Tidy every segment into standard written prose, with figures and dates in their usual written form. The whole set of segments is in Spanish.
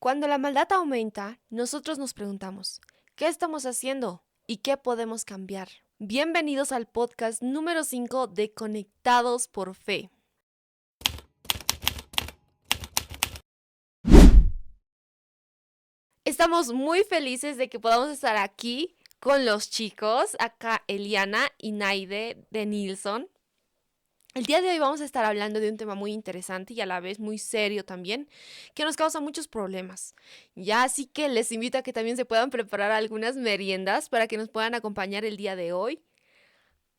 Cuando la maldad aumenta, nosotros nos preguntamos, ¿qué estamos haciendo y qué podemos cambiar? Bienvenidos al podcast número 5 de Conectados por Fe. Estamos muy felices de que podamos estar aquí con los chicos, acá Eliana y Naide de Nilsson. El día de hoy vamos a estar hablando de un tema muy interesante y a la vez muy serio también, que nos causa muchos problemas. Ya así que les invito a que también se puedan preparar algunas meriendas para que nos puedan acompañar el día de hoy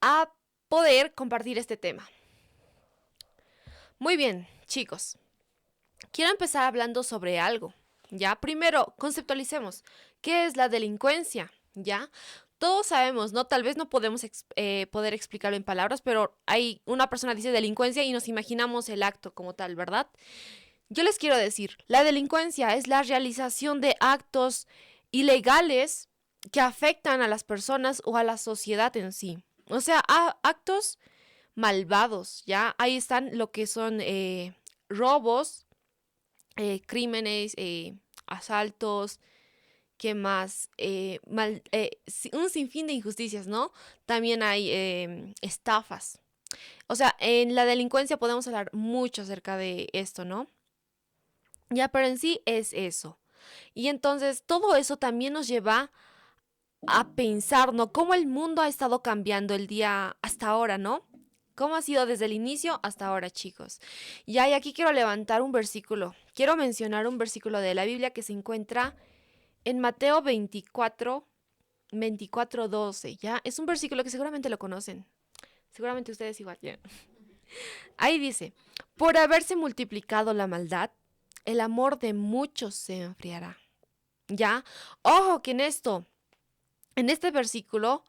a poder compartir este tema. Muy bien, chicos. Quiero empezar hablando sobre algo. Ya, primero, conceptualicemos. ¿Qué es la delincuencia? Ya, todos sabemos, ¿no? Tal vez no podemos poder explicarlo en palabras, pero hay una persona dice delincuencia y nos imaginamos el acto como tal, ¿verdad? Yo les quiero decir, la delincuencia es la realización de actos ilegales que afectan a las personas o a la sociedad en sí. O sea, actos malvados, ¿ya? Ahí están lo que son robos, crímenes, asaltos, ¿qué más? Un sinfín de injusticias, ¿no? También hay estafas. O sea, en la delincuencia podemos hablar mucho acerca de esto, ¿no? Ya, pero en sí es eso. Y entonces todo eso también nos lleva a pensar, ¿no? Cómo el mundo ha estado cambiando el día hasta ahora, ¿no? ¿Cómo ha sido desde el inicio hasta ahora, chicos? Y aquí quiero levantar un versículo. Quiero mencionar un versículo de la Biblia que se encuentra en Mateo 24:12, ¿ya? Es un versículo que seguramente lo conocen. Seguramente ustedes igual, ¿ya? Ahí dice, por haberse multiplicado la maldad, el amor de muchos se enfriará. ¿Ya? Ojo que en este versículo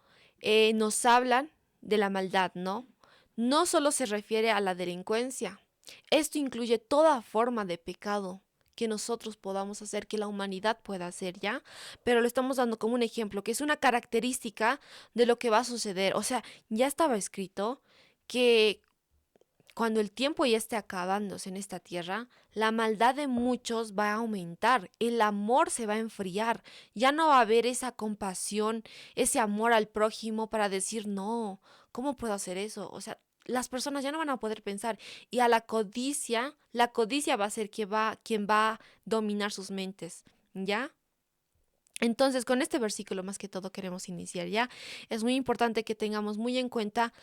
nos hablan de la maldad, ¿no? No solo se refiere a la delincuencia. Esto incluye toda forma de pecado que nosotros podamos hacer, que la humanidad pueda hacer, ¿ya? Pero lo estamos dando como un ejemplo, que es una característica de lo que va a suceder. O sea, ya estaba escrito que cuando el tiempo ya esté acabándose en esta tierra, la maldad de muchos va a aumentar, el amor se va a enfriar, ya no va a haber esa compasión, ese amor al prójimo para decir, no, ¿cómo puedo hacer eso? O sea, las personas ya no van a poder pensar y a la codicia va a ser quien va a dominar sus mentes, ¿ya? Entonces, con este versículo más que todo queremos iniciar, ¿ya? Es muy importante que tengamos muy en cuenta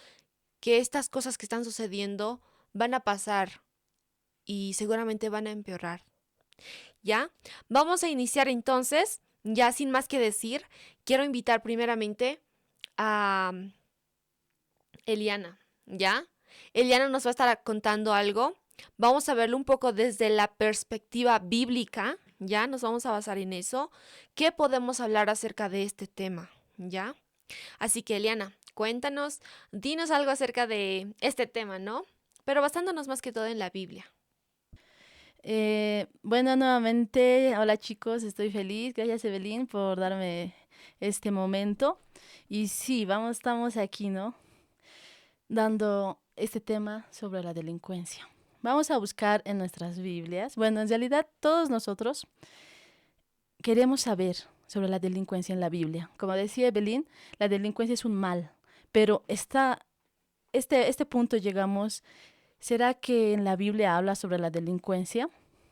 que estas cosas que están sucediendo van a pasar y seguramente van a empeorar. ¿Ya? Vamos a iniciar entonces, ya sin más que decir, quiero invitar primeramente a Eliana, ¿ya? Eliana nos va a estar contando algo. Vamos a verlo un poco desde la perspectiva bíblica, ¿ya? Nos vamos a basar en eso. ¿Qué podemos hablar acerca de este tema? ¿Ya? Así que, Eliana, cuéntanos, dinos algo acerca de este tema, ¿no? Pero basándonos más que todo en la Biblia. Bueno, nuevamente, hola chicos, estoy feliz. Gracias Evelyn por darme este momento. Y sí, estamos aquí, ¿no? Dando este tema sobre la delincuencia. Vamos a buscar en nuestras Biblias. Bueno, en realidad todos nosotros queremos saber sobre la delincuencia en la Biblia. Como decía Evelyn, la delincuencia es un mal, pero este punto llegamos, ¿será que en la Biblia habla sobre la delincuencia?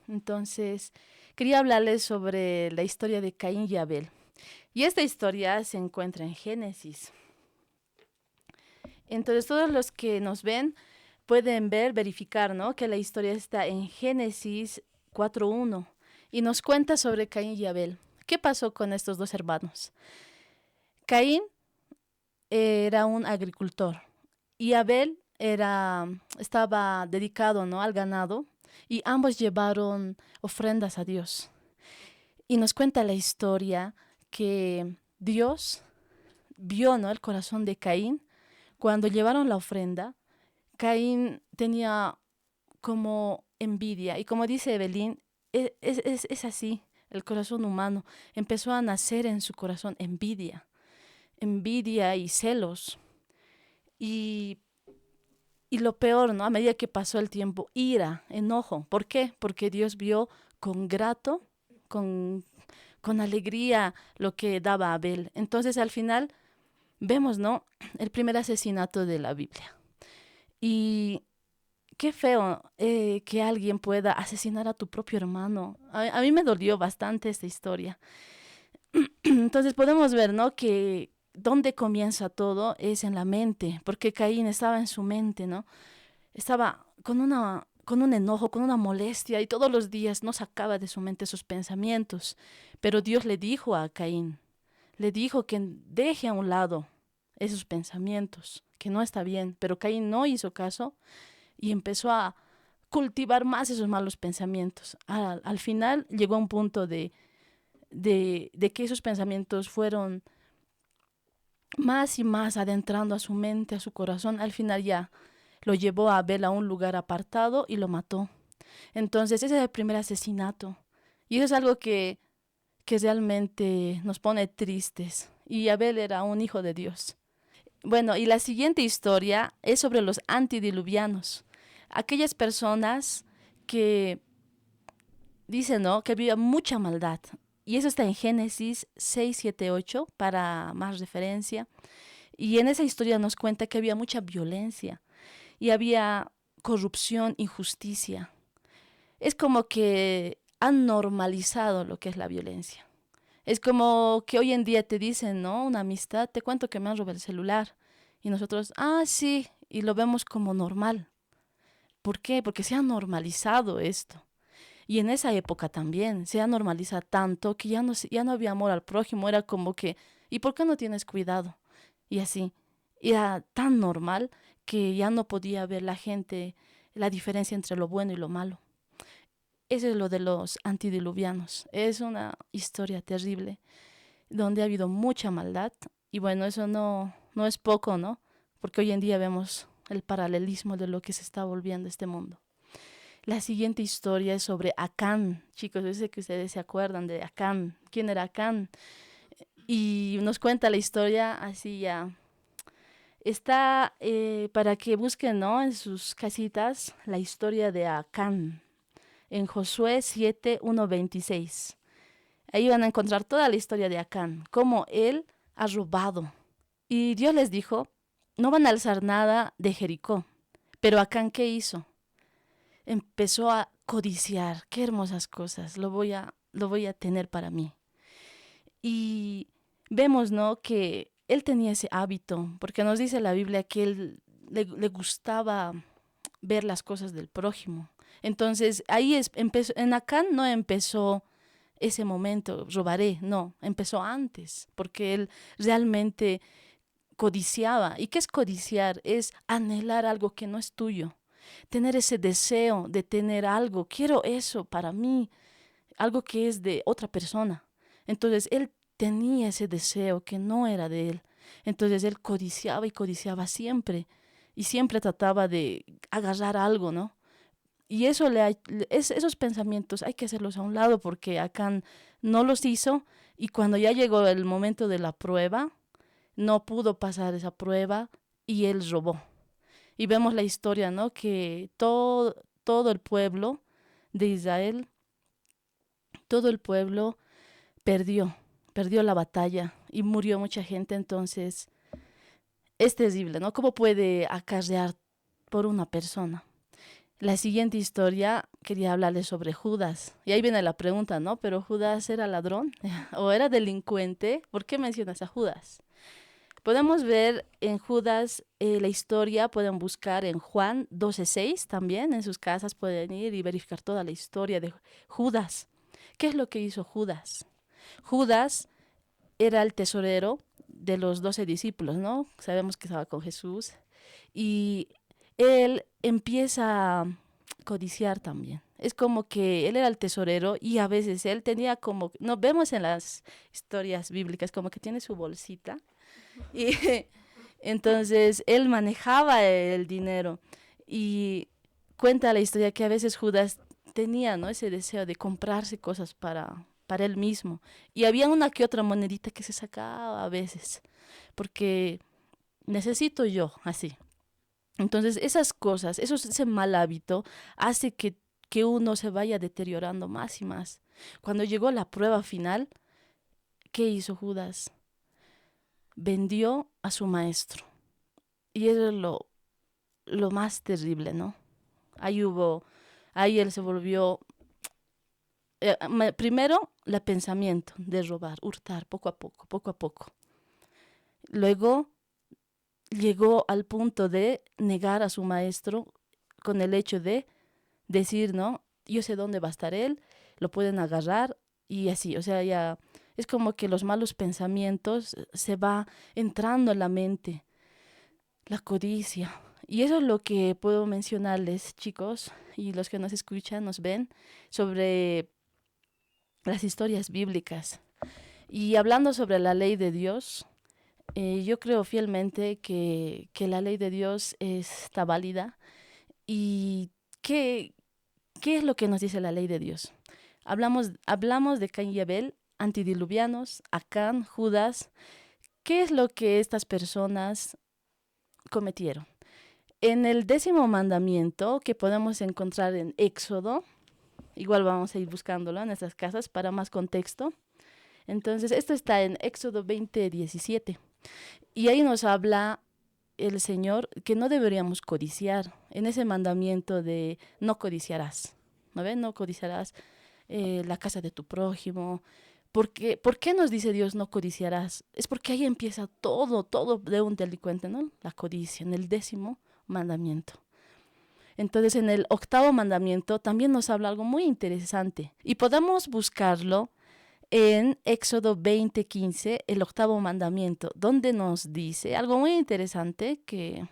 Entonces, quería hablarles sobre la historia de Caín y Abel. Y esta historia se encuentra en Génesis. Entonces, todos los que nos ven pueden verificar, ¿no? Que la historia está en Génesis 4:1 y nos cuenta sobre Caín y Abel. ¿Qué pasó con estos dos hermanos? Caín era un agricultor y Abel estaba dedicado, ¿no? Al ganado y ambos llevaron ofrendas a Dios. Y nos cuenta la historia que Dios vio, ¿no? El corazón de Caín. Cuando llevaron la ofrenda, Caín tenía como envidia. Y como dice Evelyn, es así, el corazón humano. Empezó a nacer en su corazón envidia y celos. Y, y lo peor, ¿no? A medida que pasó el tiempo, ira, enojo. ¿Por qué? Porque Dios vio con grato con alegría lo que daba Abel. Entonces al final vemos, ¿no? El primer asesinato de la Biblia. Y qué feo que alguien pueda asesinar a tu propio hermano. A mí me dolió bastante esta historia. Entonces podemos ver, ¿no? Que dónde comienza todo es en la mente, porque Caín estaba en su mente, ¿no? Estaba con un enojo, con una molestia, y todos los días no sacaba de su mente sus pensamientos. Pero Dios le dijo a Caín, le dijo que deje a un lado esos pensamientos, que no está bien. Pero Caín no hizo caso y empezó a cultivar más esos malos pensamientos. Al final llegó a un punto de que esos pensamientos fueron más y más adentrando a su mente, a su corazón. Al final ya lo llevó a Abel a un lugar apartado y lo mató. Entonces ese es el primer asesinato. Y eso es algo que realmente nos pone tristes. Y Abel era un hijo de Dios. Bueno, y la siguiente historia es sobre los antidiluvianos. Aquellas personas que dicen, ¿no?, que había mucha maldad. Y eso está en Génesis 6, 7, 8, para más referencia. Y en esa historia nos cuenta que había mucha violencia y había corrupción, injusticia. Es como que han normalizado lo que es la violencia. Es como que hoy en día te dicen, ¿no? Una amistad, te cuento que me han robado el celular. Y nosotros, sí, y lo vemos como normal. ¿Por qué? Porque se ha normalizado esto. Y en esa época también se ha normalizado tanto que ya no había amor al prójimo. Era como que, ¿y por qué no tienes cuidado? Y así. Era tan normal que ya no podía ver la gente la diferencia entre lo bueno y lo malo. Eso es lo de los antidiluvianos. Es una historia terrible donde ha habido mucha maldad. Y bueno, eso no es poco, ¿no? Porque hoy en día vemos el paralelismo de lo que se está volviendo este mundo. La siguiente historia es sobre Acán. Chicos, yo sé que ustedes se acuerdan de Acán. ¿Quién era Acán? Y nos cuenta la historia así ya. Está para que busquen, ¿no?, en sus casitas la historia de Acán en Josué 7, 1, 26. Ahí van a encontrar toda la historia de Acán, cómo él ha robado. Y Dios les dijo, no van a alzar nada de Jericó. Pero Acán, ¿qué hizo? Empezó a codiciar, qué hermosas cosas, lo voy a tener para mí. Y vemos, ¿no?, que él tenía ese hábito, porque nos dice la Biblia que él le gustaba ver las cosas del prójimo. Entonces ahí empezó, en Acán no empezó ese momento, robaré, no, empezó antes, porque él realmente codiciaba. ¿Y qué es codiciar? Es anhelar algo que no es tuyo, tener ese deseo de tener algo, quiero eso para mí, algo que es de otra persona. Entonces él tenía ese deseo que no era de él. Entonces él codiciaba y codiciaba siempre, y siempre trataba de agarrar algo, ¿no? Y esos pensamientos hay que hacerlos a un lado porque Acán no los hizo, y cuando ya llegó el momento de la prueba, no pudo pasar esa prueba y él robó. Y vemos la historia, ¿no?, que todo el pueblo de Israel, todo el pueblo perdió la batalla y murió mucha gente. Entonces es terrible, ¿no? ¿Cómo puede acarrear por una persona? La siguiente historia quería hablarles sobre Judas. Y ahí viene la pregunta, ¿no? ¿Pero Judas era ladrón o era delincuente? ¿Por qué mencionas a Judas? Podemos ver en Judas la historia, pueden buscar en Juan 12:6 también, en sus casas pueden ir y verificar toda la historia de Judas. ¿Qué es lo que hizo Judas? Judas era el tesorero de los 12 discípulos, ¿no? Sabemos que estaba con Jesús. Y él empieza a codiciar también. Es como que él era el tesorero y a veces él tenía como, nos vemos en las historias bíblicas, como que tiene su bolsita. Y entonces él manejaba el dinero. Y cuenta la historia que a veces Judas tenía, ¿no?, ese deseo de comprarse cosas para él mismo. Y había una que otra monedita que se sacaba a veces, porque necesito yo, así. Entonces esas cosas, ese mal hábito hace que uno se vaya deteriorando más y más. Cuando llegó la prueba final, ¿qué hizo Judas? Vendió a su maestro. Y eso es lo más terrible, ¿no? Ahí él se volvió, primero, el pensamiento de robar, hurtar, poco a poco, poco a poco. Luego llegó al punto de negar a su maestro con el hecho de decir, ¿no? Yo sé dónde va a estar él, lo pueden agarrar y así, o sea, ya es como que los malos pensamientos se va entrando en la mente, la codicia. Y eso es lo que puedo mencionarles, chicos, y los que nos escuchan, nos ven, sobre las historias bíblicas. Y hablando sobre la ley de Dios, yo creo fielmente que la ley de Dios está válida. ¿Y qué, qué es lo que nos dice la ley de Dios? Hablamos de Caín y Abel, antidiluvianos, Acán, Judas. ¿Qué es lo que estas personas cometieron? En el 10º mandamiento que podemos encontrar en Éxodo, igual vamos a ir buscándolo en estas casas para más contexto. Entonces, esto está en Éxodo 20:17. Y ahí nos habla el Señor que no deberíamos codiciar en ese mandamiento de no codiciarás. ¿No ven? No codiciarás la casa de tu prójimo. ¿Por qué nos dice Dios no codiciarás? Es porque ahí empieza todo de un delincuente, ¿no? La codicia, en el 10º mandamiento. Entonces, en el 8º mandamiento también nos habla algo muy interesante y podemos buscarlo en Éxodo 20:15, el 8º mandamiento, donde nos dice algo muy interesante que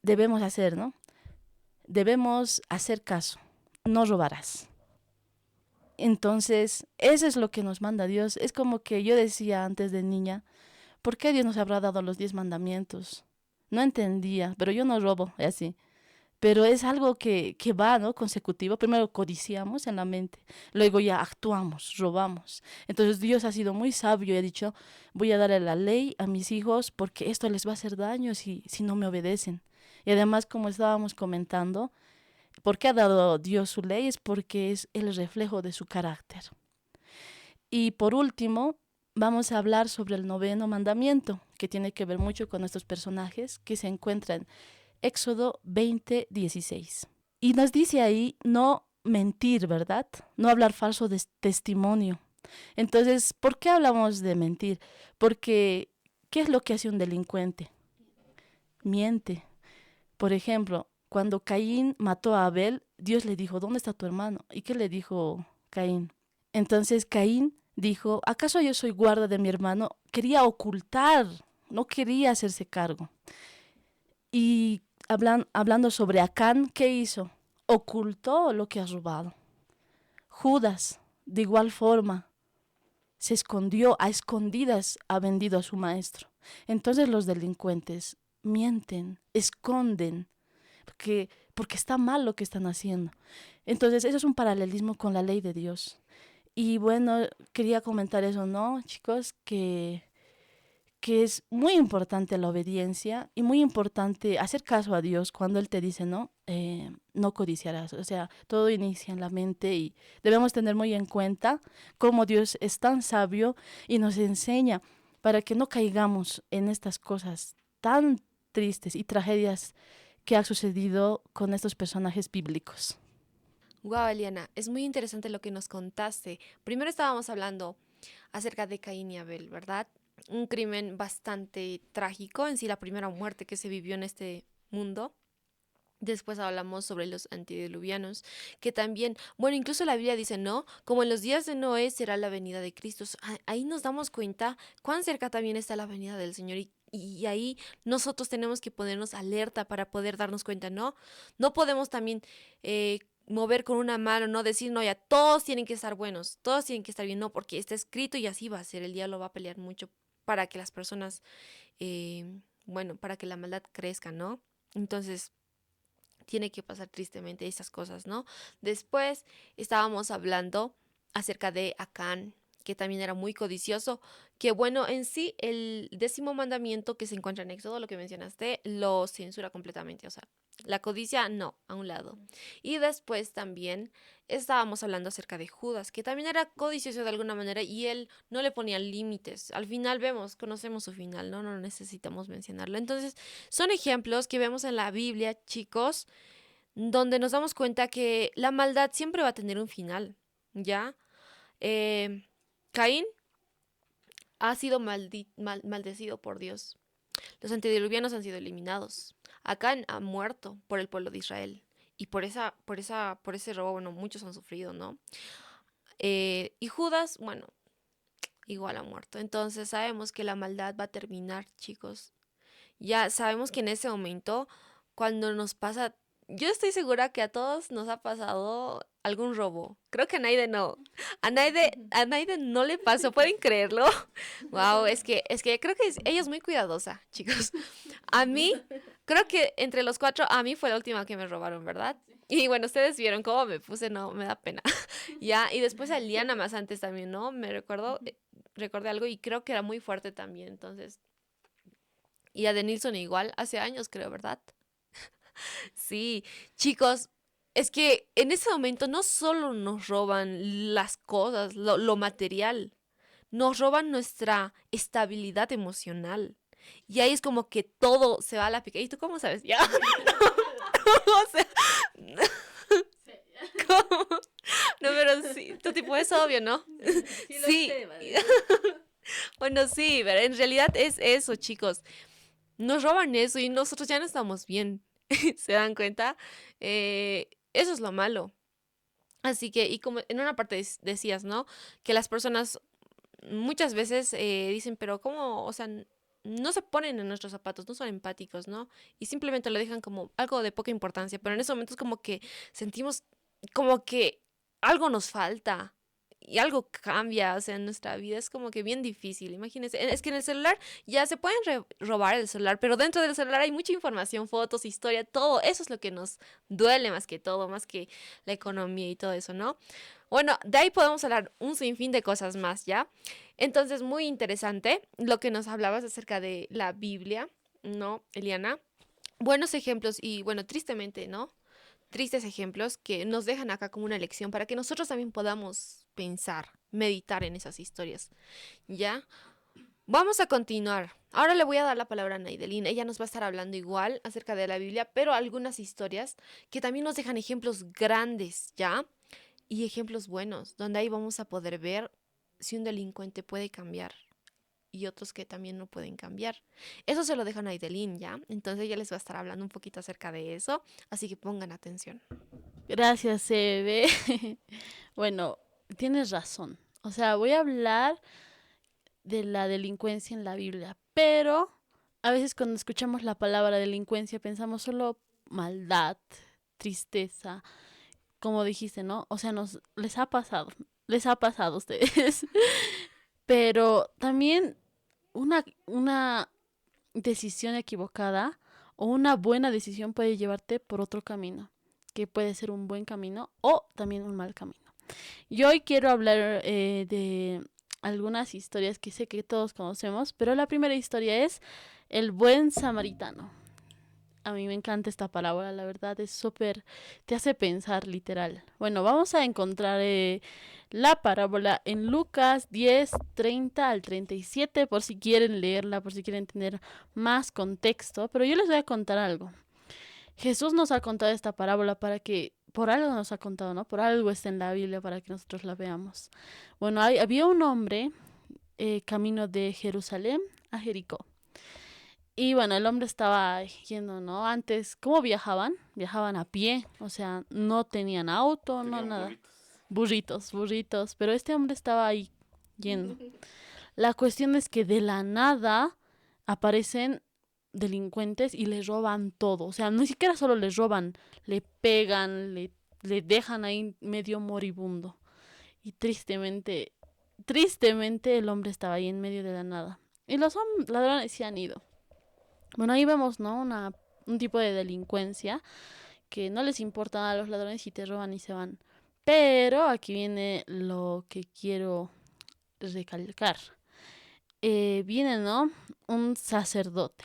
debemos hacer, ¿no? Debemos hacer caso, no robarás. Entonces, eso es lo que nos manda Dios. Es como que yo decía antes de niña, ¿por qué Dios nos habrá dado los 10 mandamientos? No entendía, pero yo no robo, es así. Pero es algo que va, ¿no? Consecutivo. Primero codiciamos en la mente, luego ya actuamos, robamos. Entonces Dios ha sido muy sabio y ha dicho, voy a darle la ley a mis hijos porque esto les va a hacer daño si no me obedecen. Y además, como estábamos comentando, ¿por qué ha dado Dios su ley? Es porque es el reflejo de su carácter. Y por último, vamos a hablar sobre el 9º mandamiento, que tiene que ver mucho con estos personajes que se encuentran Éxodo 20:16. Y nos dice ahí no mentir, ¿verdad? No hablar falso de testimonio. Entonces, ¿por qué hablamos de mentir? Porque, ¿qué es lo que hace un delincuente? Miente. Por ejemplo, cuando Caín mató a Abel, Dios le dijo, ¿dónde está tu hermano? ¿Y qué le dijo Caín? Entonces Caín dijo, ¿acaso yo soy guarda de mi hermano? Quería ocultar, no quería hacerse cargo. Y hablando sobre Acán, ¿qué hizo? Ocultó lo que ha robado. Judas, de igual forma, se escondió, a escondidas ha vendido a su maestro. Entonces los delincuentes mienten, esconden, porque está mal lo que están haciendo. Entonces eso es un paralelismo con la ley de Dios. Y bueno, quería comentar eso, ¿no, chicos? Que es muy importante la obediencia y muy importante hacer caso a Dios cuando Él te dice, no, no codiciarás. O sea, todo inicia en la mente y debemos tener muy en cuenta cómo Dios es tan sabio y nos enseña para que no caigamos en estas cosas tan tristes y tragedias que ha sucedido con estos personajes bíblicos. Guau, Eliana, es muy interesante lo que nos contaste. Primero estábamos hablando acerca de Caín y Abel, ¿verdad? Un crimen bastante trágico, en sí la primera muerte que se vivió en este mundo. Después hablamos sobre los antediluvianos, que también, bueno, incluso la Biblia dice, ¿no? Como en los días de Noé será la venida de Cristo. Ahí nos damos cuenta cuán cerca también está la venida del Señor y ahí nosotros tenemos que ponernos alerta para poder darnos cuenta, ¿no? No podemos también mover con una mano, no decir, no, ya todos tienen que estar buenos, todos tienen que estar bien, no, porque está escrito y así va a ser. El diablo va a pelear mucho para que las personas, eh, bueno, para que la maldad crezca, ¿no? Entonces tiene que pasar tristemente esas cosas, ¿no? Después estábamos hablando acerca de Acán, que también era muy codicioso, que bueno, en sí el 10.º mandamiento que se encuentra en Éxodo, lo que mencionaste, lo censura completamente, o sea, la codicia no, a un lado. Y después también estábamos hablando acerca de Judas, que también era codicioso de alguna manera y él no le ponía límites. Al final vemos, conocemos su final, ¿no? No necesitamos mencionarlo. Entonces, son ejemplos que vemos en la Biblia, chicos, donde nos damos cuenta que la maldad siempre va a tener un final, ¿ya? Eh, Caín ha sido maldecido por Dios. Los antediluvianos han sido eliminados. Acán ha muerto por el pueblo de Israel. Y por ese robo, bueno, muchos han sufrido, ¿no? Y Judas, bueno, igual ha muerto. Entonces sabemos que la maldad va a terminar, chicos. Ya sabemos que en ese momento, cuando nos pasa, yo estoy segura que a todos nos ha pasado algún robo. Creo que a Naide no. A Naide no le pasó, ¿pueden creerlo? Wow, es que creo que ella es muy cuidadosa, chicos. A mí, creo que entre los cuatro, a mí fue la última que me robaron, ¿verdad? Y bueno, ustedes vieron cómo me puse, no, me da pena. Ya, y después a Liana más antes también, ¿no? Me recuerdo, recordé algo y creo que era muy fuerte también, entonces. Y a Denilson igual, hace años creo, ¿verdad? Sí, chicos, es que en ese momento no solo nos roban las cosas, lo material, nos roban nuestra estabilidad emocional. Y ahí es como que todo se va a la pica. ¿Y tú cómo sabes? Ya. O sea, ¿cómo? No, pero sí, tu tipo es obvio, ¿no? Sí, lo Sí. sé, vale. Bueno, sí, pero en realidad es eso, chicos. Nos roban eso y nosotros ya no estamos bien. ¿Se dan cuenta? Eso es lo malo. Así que, y como en una parte decías, ¿no? Que las personas muchas veces dicen, pero ¿cómo? O sea, no se ponen en nuestros zapatos, no son empáticos, ¿no? Y simplemente lo dejan como algo de poca importancia, pero en ese momento es como que sentimos como que algo nos falta y algo cambia, o sea, en nuestra vida es como que bien difícil, imagínense, es que en el celular ya se pueden robar el celular, pero dentro del celular hay mucha información, fotos, historia, todo, eso es lo que nos duele más que todo, más que la economía y todo eso, ¿no? Bueno, de ahí podemos hablar un sinfín de cosas más, ¿ya? Entonces, muy interesante lo que nos hablabas acerca de la Biblia, ¿no, Eliana? Buenos ejemplos y, bueno, tristemente, ¿no? Tristes ejemplos que nos dejan acá como una lección para que nosotros también podamos pensar, meditar en esas historias, ¿ya? Vamos a continuar. Ahora le voy a dar la palabra a Naidelin. Ella nos va a estar hablando igual acerca de la Biblia, pero algunas historias que también nos dejan ejemplos grandes, ¿ya? Y ejemplos buenos, donde ahí vamos a poder ver si un delincuente puede cambiar y otros que también no pueden cambiar. Eso se lo dejan a Naidelin, ¿ya? Entonces ella les va a estar hablando un poquito acerca de eso, así que pongan atención. Gracias, Eve. Bueno, tienes razón. O sea, voy a hablar de la delincuencia en la Biblia, pero a veces cuando escuchamos la palabra delincuencia pensamos solo maldad, tristeza, como dijiste, ¿no? O sea, les ha pasado a ustedes. Pero también una decisión equivocada o una buena decisión puede llevarte por otro camino, que puede ser un buen camino o también un mal camino. Yo hoy quiero hablar de algunas historias que sé que todos conocemos, pero la primera historia es el buen samaritano. A mí me encanta esta parábola, la verdad es súper, te hace pensar literal. Bueno, vamos a encontrar la parábola en Lucas 10, 30 al 37, por si quieren leerla, por si quieren tener más contexto, pero yo les voy a contar algo. Jesús nos ha contado esta parábola para que, por algo nos ha contado, ¿no? Por algo está en la Biblia para que nosotros la veamos. Bueno, había un hombre camino de Jerusalén a Jericó. Y bueno, el hombre estaba yendo, ¿no? Antes, ¿cómo viajaban? Viajaban a pie, o sea, no tenían auto, no nada. Burritos, pero este hombre estaba ahí yendo. La cuestión es que de la nada aparecen delincuentes y le roban todo. O sea, ni siquiera solo les roban, le pegan, le dejan ahí medio moribundo. Y tristemente el hombre estaba ahí en medio de la nada. Y los ladrones se han ido. Bueno, ahí vemos, ¿no? Un tipo de delincuencia que no les importa a los ladrones y te roban y se van. Pero aquí viene lo que quiero recalcar. Viene, ¿no? Un sacerdote.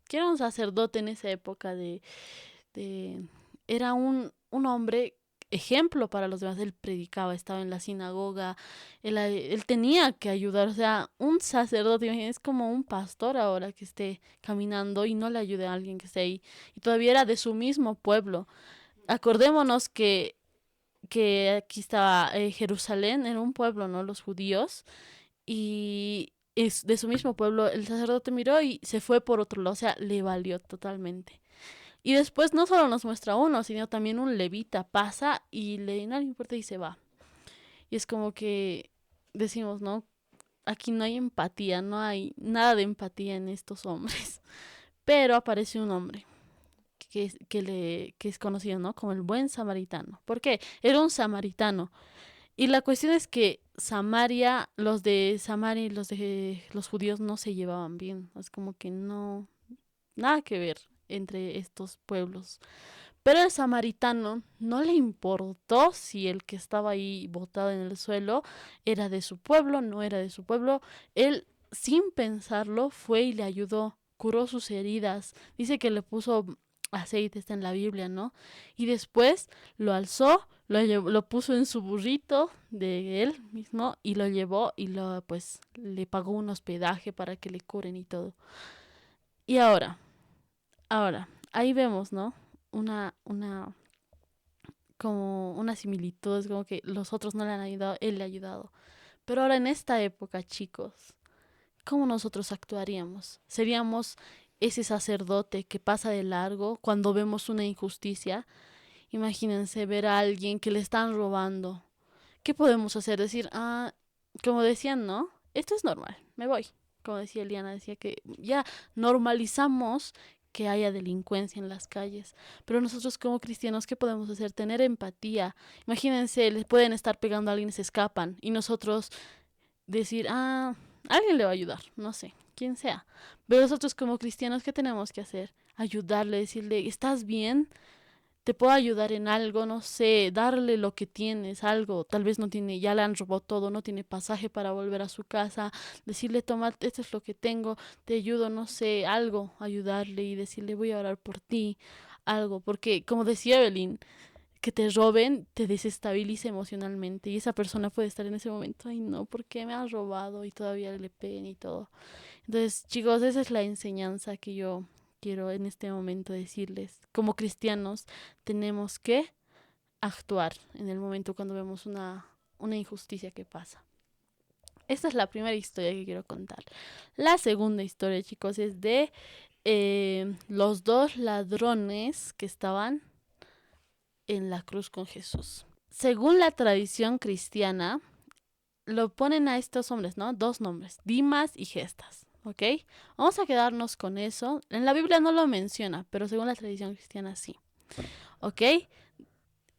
¿Qué era un sacerdote en esa época de... Era un hombre ejemplo para los demás. Él predicaba, estaba en la sinagoga, él tenía que ayudar. O sea, un sacerdote, imagínate, es como un pastor ahora que esté caminando y no le ayude a alguien que esté ahí. Y todavía era de su mismo pueblo. Acordémonos que aquí estaba Jerusalén, era un pueblo, ¿no? Los judíos. Y es de su mismo pueblo. El sacerdote miró y se fue por otro lado. O sea, le valió totalmente. Y después no solo nos muestra uno, sino también un levita pasa y no le importa y se va. Y es como que decimos, ¿no? Aquí no hay empatía, no hay nada de empatía en estos hombres. Pero aparece un hombre que es conocido, ¿no? Como el buen samaritano. ¿Por qué? Era un samaritano. Y la cuestión es que Samaria, los de Samaria y los judíos no se llevaban bien. Es como que no, nada que ver entre estos pueblos. Pero el samaritano no le importó si el que estaba ahí botado en el suelo era de su pueblo, no era de su pueblo. Él, sin pensarlo, fue y le ayudó, curó sus heridas. Dice que le puso aceite, está en la Biblia, ¿no? Y después lo alzó, lo puso en su burrito de él mismo y lo llevó y pues le pagó un hospedaje para que le curen y todo. Y ahora, ahí vemos, ¿no? Una como una similitud, es como que los otros no le han ayudado, él le ha ayudado. Pero ahora en esta época, chicos, ¿cómo nosotros actuaríamos? ¿Seríamos ese sacerdote que pasa de largo cuando vemos una injusticia? Imagínense ver a alguien que le están robando. ¿Qué podemos hacer? Decir, como decían, ¿no? Esto es normal, me voy. Como decía Eliana, decía que ya normalizamos que haya delincuencia en las calles. Pero nosotros como cristianos, ¿qué podemos hacer? Tener empatía. Imagínense, les pueden estar pegando a alguien y se escapan. Y nosotros decir, alguien le va a ayudar, no sé, quién sea. Pero nosotros como cristianos, ¿qué tenemos que hacer? Ayudarle, decirle, ¿estás bien? Te puedo ayudar en algo, no sé, darle lo que tienes, algo, tal vez no tiene, ya le han robado todo, no tiene pasaje para volver a su casa, decirle, toma, esto es lo que tengo, te ayudo, no sé, algo, ayudarle y decirle, voy a orar por ti, algo, porque como decía Evelyn, que te roben te desestabiliza emocionalmente y esa persona puede estar en ese momento, ay no, ¿por qué me has robado? Y todavía le peguen y todo. Entonces, chicos, esa es la enseñanza que yo quiero en este momento decirles. Como cristianos tenemos que actuar en el momento cuando vemos una injusticia que pasa. Esta es la primera historia que quiero contar. La segunda historia, chicos, es de los dos ladrones que estaban en la cruz con Jesús. Según la tradición cristiana, lo ponen a estos hombres, ¿no? Dos nombres, Dimas y Gestas, ¿ok? Vamos a quedarnos con eso. En la Biblia no lo menciona, pero según la tradición cristiana sí, ¿ok?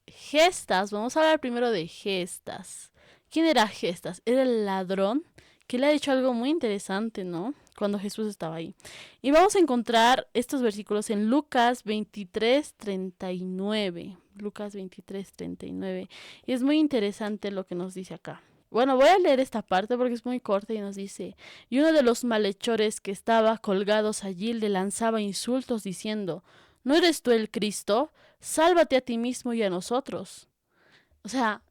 Gestas, vamos a hablar primero de Gestas. ¿Quién era Gestas? Era el ladrón que le ha hecho algo muy interesante, ¿no? Cuando Jesús estaba ahí. Y vamos a encontrar estos versículos en Lucas 23:39. Lucas 23:39. Y es muy interesante lo que nos dice acá. Bueno, voy a leer esta parte porque es muy corta y nos dice, y uno de los malhechores que estaba colgados allí le lanzaba insultos diciendo, ¿no eres tú el Cristo? Sálvate a ti mismo y a nosotros. O sea,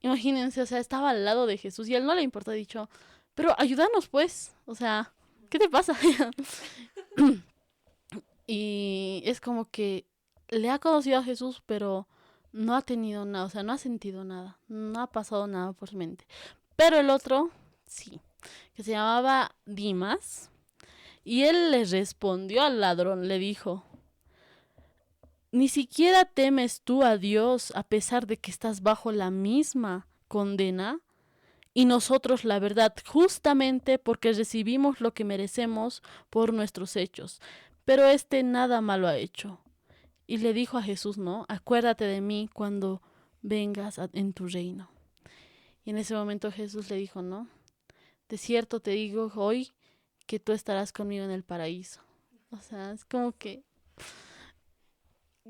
imagínense, o sea, estaba al lado de Jesús y a él no le importa, dicho, pero ayúdanos pues, o sea, ¿qué te pasa? Y es como que le ha conocido a Jesús, pero no ha tenido nada, o sea, no ha sentido nada, no ha pasado nada por su mente. Pero el otro, sí, que se llamaba Dimas, y él le respondió al ladrón, le dijo, ni siquiera temes tú a Dios a pesar de que estás bajo la misma condena, y nosotros la verdad, justamente porque recibimos lo que merecemos por nuestros hechos. Pero este nada malo ha hecho. Y le dijo a Jesús, ¿no? Acuérdate de mí cuando vengas en tu reino. Y en ese momento Jesús le dijo, ¿no? De cierto te digo hoy que tú estarás conmigo en el paraíso. O sea, es como que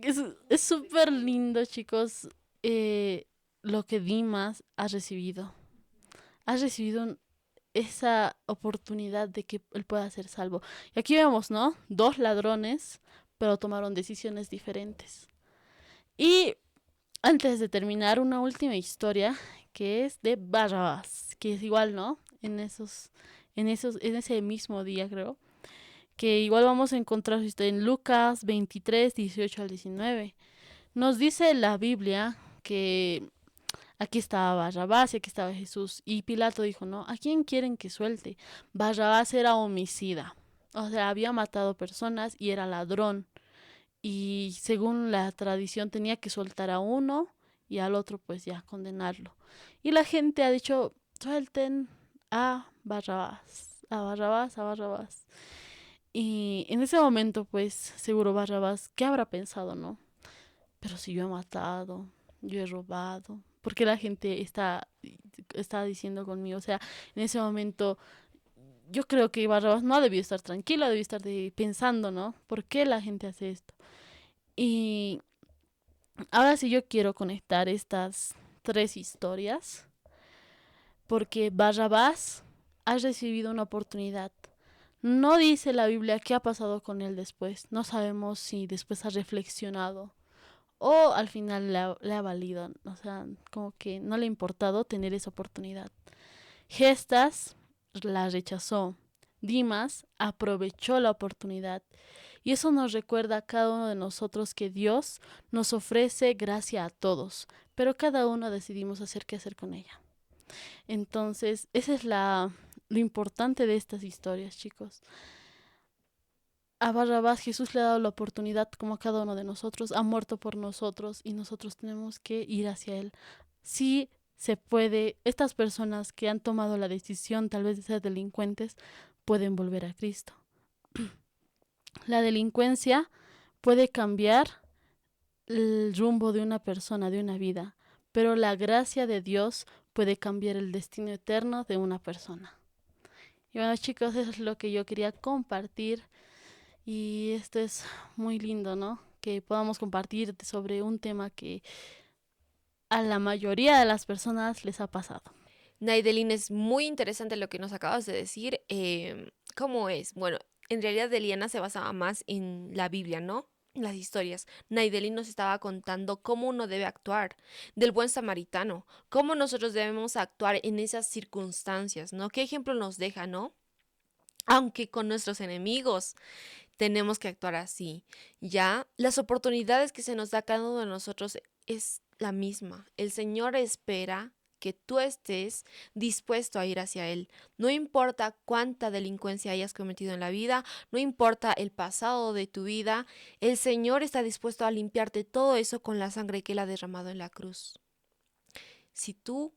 es súper lindo, chicos, lo que Dimas ha recibido. Ha recibido esa oportunidad de que él pueda ser salvo. Y aquí vemos, ¿no? Dos ladrones, pero tomaron decisiones diferentes. Y antes de terminar, una última historia que es de Barrabás, que es igual, ¿no? En ese mismo día, creo, que igual vamos a encontrar su historia en Lucas 23, 18 al 19. Nos dice la Biblia que aquí estaba Barrabás y aquí estaba Jesús. Y Pilato dijo, ¿no? ¿A quién quieren que suelte? Barrabás era homicida. O sea, había matado personas y era ladrón. Y según la tradición tenía que soltar a uno y al otro pues ya condenarlo. Y la gente ha dicho, suelten a Barrabás, a Barrabás, a Barrabás. Y en ese momento pues seguro Barrabás, ¿qué habrá pensado, no? Pero si yo he matado, yo he robado, ¿por qué la gente está diciendo conmigo? O sea, en ese momento yo creo que Barrabás no debió estar tranquilo, debió estar pensando, ¿no? ¿Por qué la gente hace esto? Y ahora sí yo quiero conectar estas tres historias porque Barrabás ha recibido una oportunidad. No dice la Biblia qué ha pasado con él después. No sabemos si después ha reflexionado o al final le ha valido. O sea, como que no le ha importado tener esa oportunidad. Gestas la rechazó. Dimas aprovechó la oportunidad. Y eso nos recuerda a cada uno de nosotros que Dios nos ofrece gracia a todos, pero cada uno decidimos hacer qué hacer con ella. Entonces, esa es lo importante de estas historias, chicos. A Barrabás Jesús le ha dado la oportunidad como a cada uno de nosotros, ha muerto por nosotros y nosotros tenemos que ir hacia Él. Sí se puede, estas personas que han tomado la decisión tal vez de ser delincuentes pueden volver a Cristo. La delincuencia puede cambiar el rumbo de una persona, de una vida, pero la gracia de Dios puede cambiar el destino eterno de una persona. Y bueno, chicos, eso es lo que yo quería compartir y esto es muy lindo, ¿no? Que podamos compartir sobre un tema que a la mayoría de las personas les ha pasado. Naidelin, es muy interesante lo que nos acabas de decir. ¿Cómo es? Bueno, en realidad Eliana se basaba más en la Biblia, ¿no? Las historias. Naidelin nos estaba contando cómo uno debe actuar, del buen samaritano, cómo nosotros debemos actuar en esas circunstancias, ¿no? ¿Qué ejemplo nos deja, no? Aunque con nuestros enemigos tenemos que actuar así, ¿ya? Las oportunidades que se nos da a cada uno de nosotros es la misma. El Señor espera que tú estés dispuesto a ir hacia Él. No importa cuánta delincuencia hayas cometido en la vida, no importa el pasado de tu vida, el Señor está dispuesto a limpiarte todo eso con la sangre que Él ha derramado en la cruz. Si tú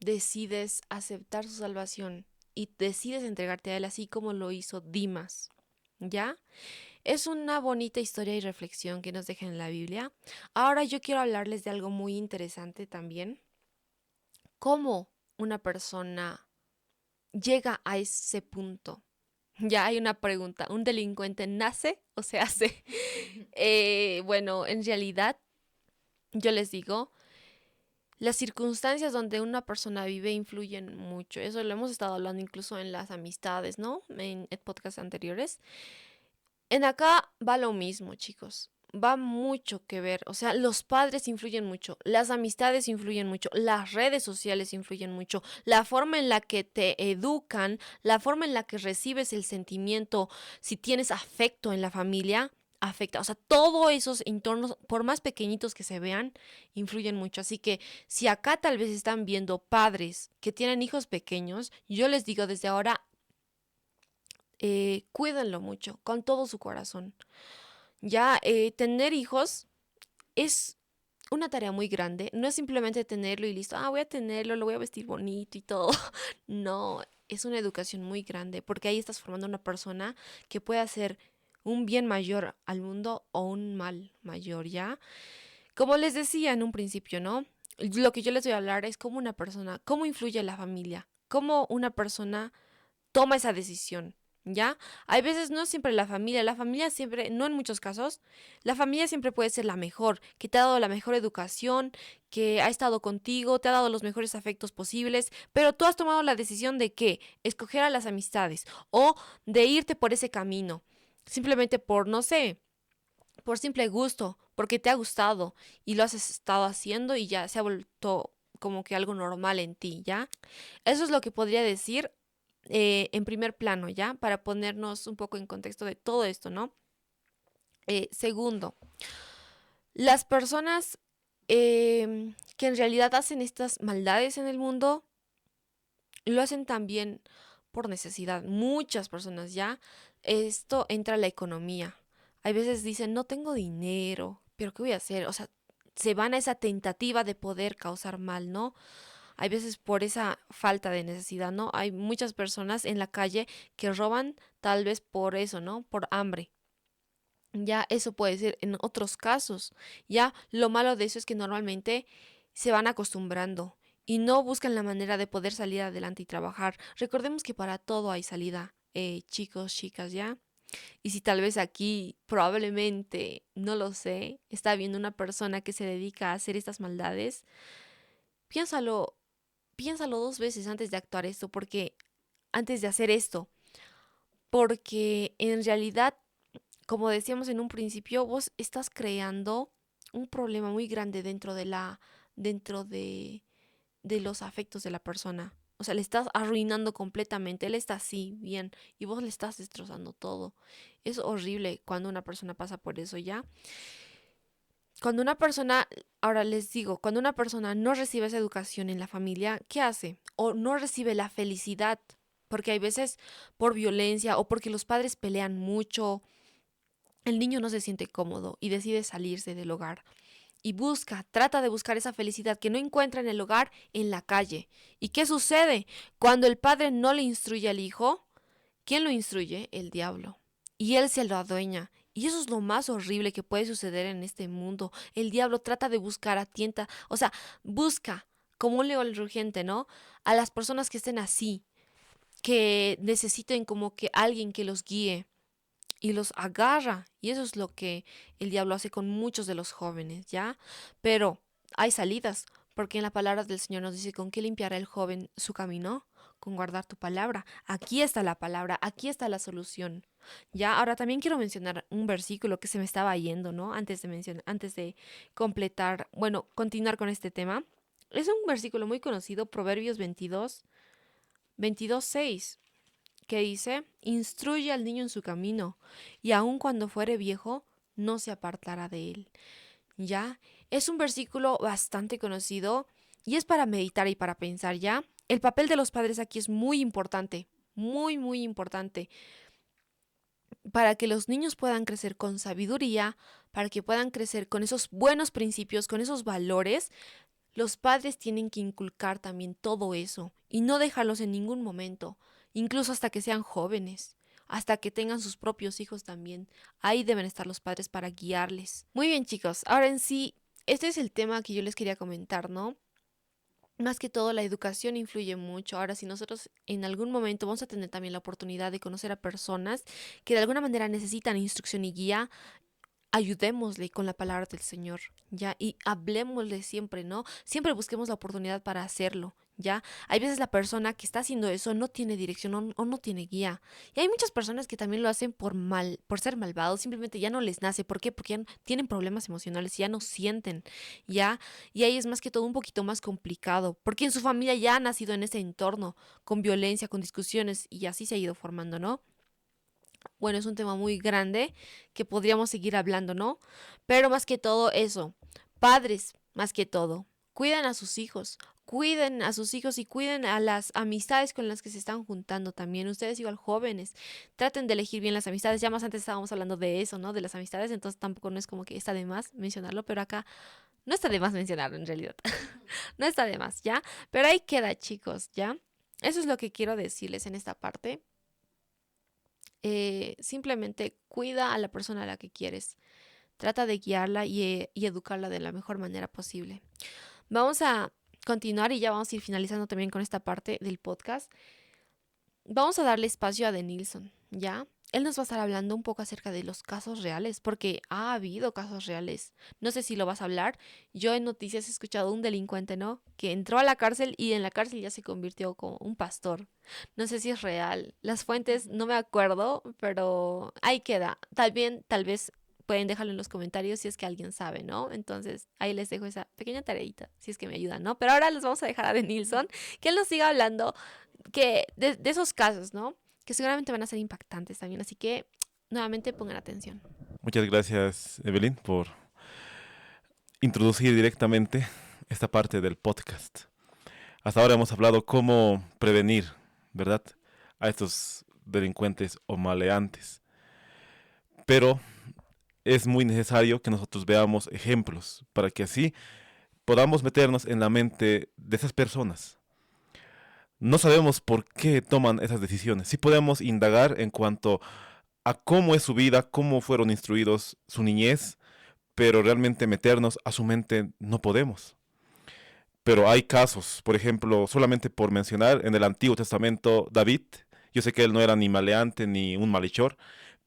decides aceptar su salvación y decides entregarte a Él así como lo hizo Dimas, ¿ya? Es una bonita historia y reflexión que nos deja en la Biblia. Ahora yo quiero hablarles de algo muy interesante también. ¿Cómo una persona llega a ese punto? Ya hay una pregunta. ¿Un delincuente nace o se hace? Bueno, en realidad, yo les digo, las circunstancias donde una persona vive influyen mucho. Eso lo hemos estado hablando incluso en las amistades, ¿no? En podcasts anteriores. En acá va lo mismo, chicos. Va mucho que ver. O sea, los padres influyen mucho, las amistades influyen mucho, las redes sociales influyen mucho, la forma en la que te educan, la forma en la que recibes el sentimiento, si tienes afecto en la familia, afecta. O sea, todos esos entornos, por más pequeñitos que se vean, influyen mucho. Así que si acá tal vez están viendo padres que tienen hijos pequeños, yo les digo desde ahora, cuídenlo mucho, con todo su corazón. Ya tener hijos es una tarea muy grande. No es simplemente tenerlo y listo. Ah, voy a tenerlo, lo voy a vestir bonito y todo. No, es una educación muy grande porque ahí estás formando una persona que puede hacer un bien mayor al mundo o un mal mayor, ¿ya? Como les decía en un principio, ¿no? Lo que yo les voy a hablar es cómo una persona, cómo influye la familia, cómo una persona toma esa decisión. ¿ya? Hay veces no siempre la familia siempre, no en muchos casos, la familia siempre puede ser la mejor, que te ha dado la mejor educación, que ha estado contigo, te ha dado los mejores afectos posibles, pero tú has tomado la decisión de que escoger a las amistades o de irte por ese camino, simplemente por, no sé, por simple gusto, porque te ha gustado y lo has estado haciendo y ya se ha vuelto como que algo normal en ti, ¿ya? Eso es lo que podría decir en primer plano, ¿ya? Para ponernos un poco en contexto de todo esto, ¿no? Segundo, las personas que en realidad hacen estas maldades en el mundo, lo hacen también por necesidad. Muchas personas, ¿ya? Esto entra a la economía. Hay veces dicen, no tengo dinero, pero ¿qué voy a hacer? O sea, se van a esa tentativa de poder causar mal, ¿no? Hay veces por esa falta de necesidad, ¿no? Hay muchas personas en la calle que roban tal vez por eso, ¿no? Por hambre. Ya eso puede ser en otros casos. Ya lo malo de eso es que normalmente se van acostumbrando y no buscan la manera de poder salir adelante y trabajar. Recordemos que para todo hay salida, chicos, chicas, ¿ya? Y si tal vez aquí probablemente, no lo sé, está viendo una persona que se dedica a hacer estas maldades, piénsalo, piénsalo dos veces antes de actuar esto, porque antes de hacer esto, porque en realidad, como decíamos en un principio, vos estás creando un problema muy grande dentro de los afectos de la persona. O sea, le estás arruinando completamente. Él está así, bien, y vos le estás destrozando todo. Es horrible cuando una persona pasa por eso, ¿ya? Cuando una persona, ahora les digo, cuando una persona no recibe esa educación en la familia, ¿qué hace? O no recibe la felicidad, porque hay veces por violencia o porque los padres pelean mucho, el niño no se siente cómodo y decide salirse del hogar y trata de buscar esa felicidad que no encuentra en el hogar, en la calle. ¿Y qué sucede? Cuando el padre no le instruye al hijo, ¿quién lo instruye? El diablo. Y él se lo adueña. Y eso es lo más horrible que puede suceder en este mundo. El diablo trata de buscar a tienta, o sea, busca como un león rugiente, ¿no? A las personas que estén así, que necesiten como que alguien que los guíe y los agarra. Y eso es lo que el diablo hace con muchos de los jóvenes, ¿ya? Pero hay salidas, porque en la palabra del Señor nos dice, ¿con qué limpiará el joven su camino? Con guardar tu palabra. Aquí está la palabra, aquí está la solución. Ya, ahora también quiero mencionar un versículo que se me estaba yendo, ¿no? Antes de completar, bueno, continuar con este tema. Es un versículo muy conocido, Proverbios 22:6, que dice, instruye al niño en su camino, y aun cuando fuere viejo, no se apartará de él. ¿Ya? Es un versículo bastante conocido y es para meditar y para pensar, ¿ya? El papel de los padres aquí es muy importante, muy, muy importante, para que los niños puedan crecer con sabiduría, para que puedan crecer con esos buenos principios, con esos valores. Los padres tienen que inculcar también todo eso y no dejarlos en ningún momento, incluso hasta que sean jóvenes, hasta que tengan sus propios hijos también. Ahí deben estar los padres para guiarles. Muy bien, chicos. Ahora en sí, este es el tema que yo les quería comentar, ¿no? Más que todo, la educación influye mucho. Ahora, si nosotros en algún momento vamos a tener también la oportunidad de conocer a personas que de alguna manera necesitan instrucción y guía, ayudémosle con la palabra del Señor, ¿ya? Y hablemosle siempre, ¿no? Siempre busquemos la oportunidad para hacerlo, ¿ya? Hay veces la persona que está haciendo eso no tiene dirección o no tiene guía. Y hay muchas personas que también lo hacen por ser malvados, simplemente ya no les nace. ¿Por qué? Porque ya tienen problemas emocionales, ya no sienten, ¿ya? Y ahí es más que todo un poquito más complicado, porque en su familia ya ha nacido en ese entorno, con violencia, con discusiones, y así se ha ido formando, ¿no? Bueno, es un tema muy grande que podríamos seguir hablando, ¿no? Pero más que todo eso, padres, más que todo, cuiden a sus hijos y cuiden a las amistades con las que se están juntando también. Ustedes igual jóvenes, traten de elegir bien las amistades. Ya más antes estábamos hablando de eso, ¿no? De las amistades, entonces tampoco no es como que está de más mencionarlo, pero acá no está de más mencionarlo en realidad. No está de más, ¿ya? Pero ahí queda, chicos, ¿ya? Eso es lo que quiero decirles en esta parte. Simplemente cuida a la persona a la que quieres. Trata de guiarla y educarla de la mejor manera posible. Vamos a continuar y ya vamos a ir finalizando también con esta parte del podcast. Vamos a darle espacio a Denilson. ¿ya? Él nos va a estar hablando un poco acerca de los casos reales, porque ha habido casos reales. No sé si lo vas a hablar. Yo en noticias he escuchado un delincuente, ¿no? Que entró a la cárcel y en la cárcel ya se convirtió como un pastor. No sé si es real. Las fuentes no me acuerdo, pero ahí queda. Tal vez pueden dejarlo en los comentarios si es que alguien sabe, ¿no? Entonces ahí les dejo esa pequeña tareita, si es que me ayudan, ¿no? Pero ahora les vamos a dejar a Denilson, que él nos siga hablando de esos casos, ¿no? Que seguramente van a ser impactantes también. Así que nuevamente pongan atención. Muchas gracias, Evelyn, por introducir directamente esta parte del podcast. Hasta ahora hemos hablado cómo prevenir, ¿verdad?, a estos delincuentes o maleantes. Pero es muy necesario que nosotros veamos ejemplos para que así podamos meternos en la mente de esas personas. No sabemos por qué toman esas decisiones. Sí podemos indagar en cuanto a cómo es su vida, cómo fueron instruidos su niñez, pero realmente meternos a su mente no podemos. Pero hay casos, por ejemplo, solamente por mencionar, en el Antiguo Testamento, David, yo sé que él no era ni maleante ni un malhechor,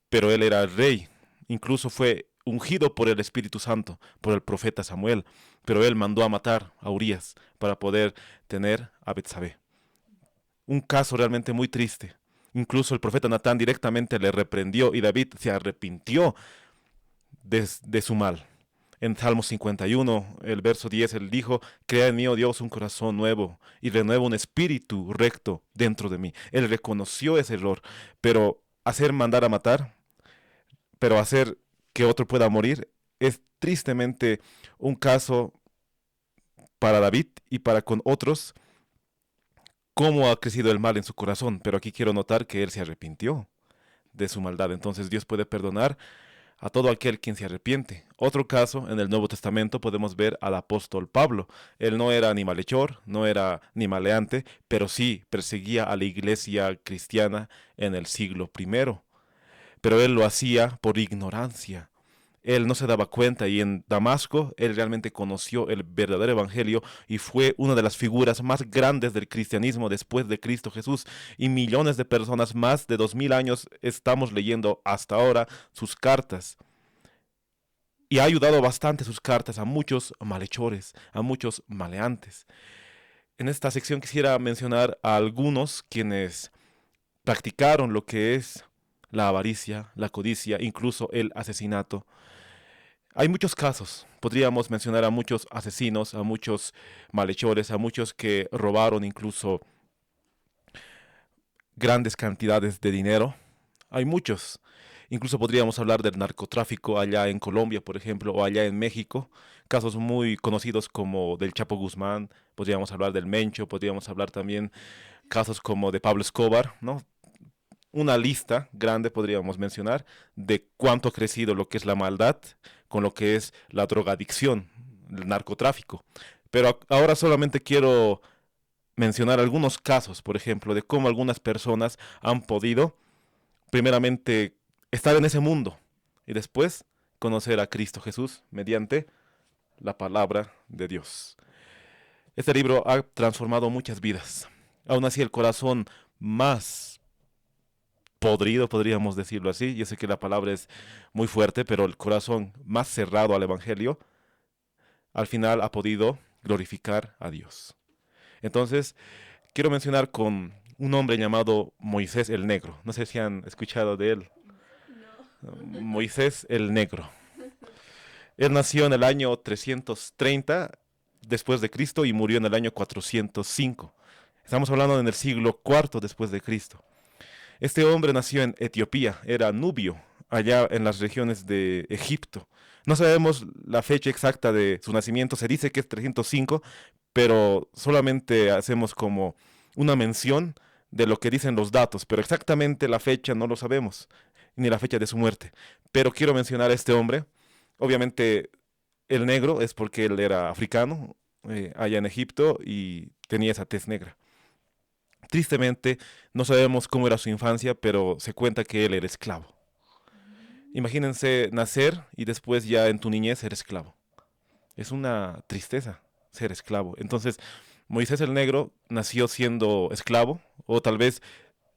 pero él era rey, incluso fue ungido por el Espíritu Santo, por el profeta Samuel, pero él mandó a matar a Urías para poder tener a Betsabé. Un caso realmente muy triste. Incluso el profeta Natán directamente le reprendió y David se arrepintió de su mal. En Salmo 51, el verso 10, él dijo, crea en mí, oh Dios, un corazón nuevo y renueva un espíritu recto dentro de mí. Él reconoció ese error, pero hacer mandar a matar, pero hacer que otro pueda morir, es tristemente un caso para David y para con otros, cómo ha crecido el mal en su corazón. Pero aquí quiero notar que él se arrepintió de su maldad. Entonces Dios puede perdonar a todo aquel quien se arrepiente. Otro caso, en el Nuevo Testamento podemos ver al apóstol Pablo. Él no era ni malhechor, no era ni maleante, pero sí perseguía a la iglesia cristiana en el siglo primero. Pero él lo hacía por ignorancia. Él no se daba cuenta y en Damasco él realmente conoció el verdadero evangelio y fue una de las figuras más grandes del cristianismo después de Cristo Jesús. Y millones de personas, más de 2000 años, estamos leyendo hasta ahora sus cartas. Y ha ayudado bastante sus cartas a muchos malhechores, a muchos maleantes. En esta sección quisiera mencionar a algunos quienes practicaron lo que es la avaricia, la codicia, incluso el asesinato. Hay muchos casos. Podríamos mencionar a muchos asesinos, a muchos malhechores, a muchos que robaron incluso grandes cantidades de dinero. Hay muchos. Incluso podríamos hablar del narcotráfico allá en Colombia, por ejemplo, o allá en México. Casos muy conocidos como del Chapo Guzmán. Podríamos hablar del Mencho. Podríamos hablar también casos como de Pablo Escobar, ¿no? Una lista grande podríamos mencionar de cuánto ha crecido lo que es la maldad con lo que es la drogadicción, el narcotráfico. Pero ahora solamente quiero mencionar algunos casos, por ejemplo, de cómo algunas personas han podido, primeramente, estar en ese mundo y después conocer a Cristo Jesús mediante la palabra de Dios. Este libro ha transformado muchas vidas. Aún así, el corazón más podrido, podríamos decirlo así. Yo sé que la palabra es muy fuerte, pero el corazón más cerrado al Evangelio, al final ha podido glorificar a Dios. Entonces, quiero mencionar con un hombre llamado Moisés el Negro. No sé si han escuchado de él. Moisés el Negro. Él nació en el año 330 después de Cristo y murió en el año 405. Estamos hablando en el siglo IV después de Cristo. Este hombre nació en Etiopía, era nubio, allá en las regiones de Egipto. No sabemos la fecha exacta de su nacimiento, se dice que es 305, pero solamente hacemos como una mención de lo que dicen los datos, pero exactamente la fecha no lo sabemos, ni la fecha de su muerte. Pero quiero mencionar a este hombre, obviamente el negro es porque él era africano, allá en Egipto y tenía esa tez negra. Tristemente, no sabemos cómo era su infancia, pero se cuenta que él era esclavo. Imagínense nacer y después ya en tu niñez ser esclavo. Es una tristeza ser esclavo. Entonces, Moisés el Negro nació siendo esclavo, o tal vez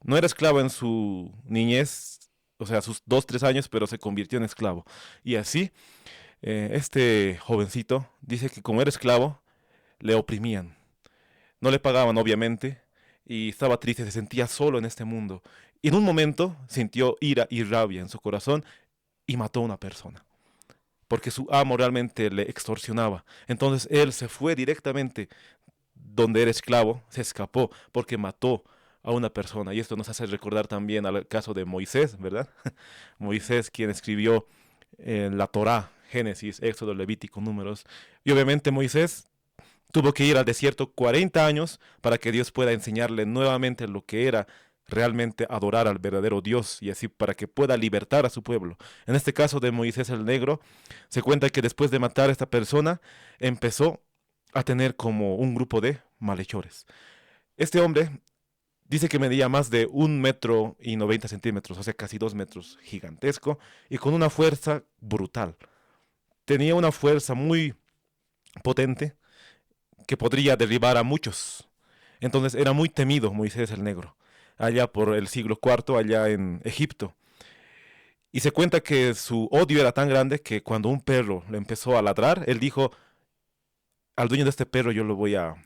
No era esclavo en su niñez, o sea, sus 2, 3 años, pero se convirtió en esclavo. Y así, este jovencito dice que como era esclavo, le oprimían. No le pagaban, obviamente, y estaba triste, se sentía solo en este mundo. Y en un momento sintió ira y rabia en su corazón y mató a una persona, porque su amo realmente le extorsionaba. Entonces él se fue directamente donde era esclavo, se escapó porque mató a una persona. Y esto nos hace recordar también al caso de Moisés, ¿verdad? Moisés, quien escribió la Torá, Génesis, Éxodo, Levítico, Números. Y obviamente Moisés tuvo que ir al desierto 40 años para que Dios pueda enseñarle nuevamente lo que era realmente adorar al verdadero Dios y así para que pueda libertar a su pueblo. En este caso de Moisés el Negro, se cuenta que después de matar a esta persona, empezó a tener como un grupo de malhechores. Este hombre dice que medía más de 1,90 m, o sea, casi 2 metros, gigantesco, y con una fuerza brutal. Tenía una fuerza muy potente que podría derribar a muchos. Entonces era muy temido Moisés el Negro, allá por el siglo IV, allá en Egipto. Y se cuenta que su odio era tan grande que cuando un perro le empezó a ladrar, él dijo, al dueño de este perro yo lo voy a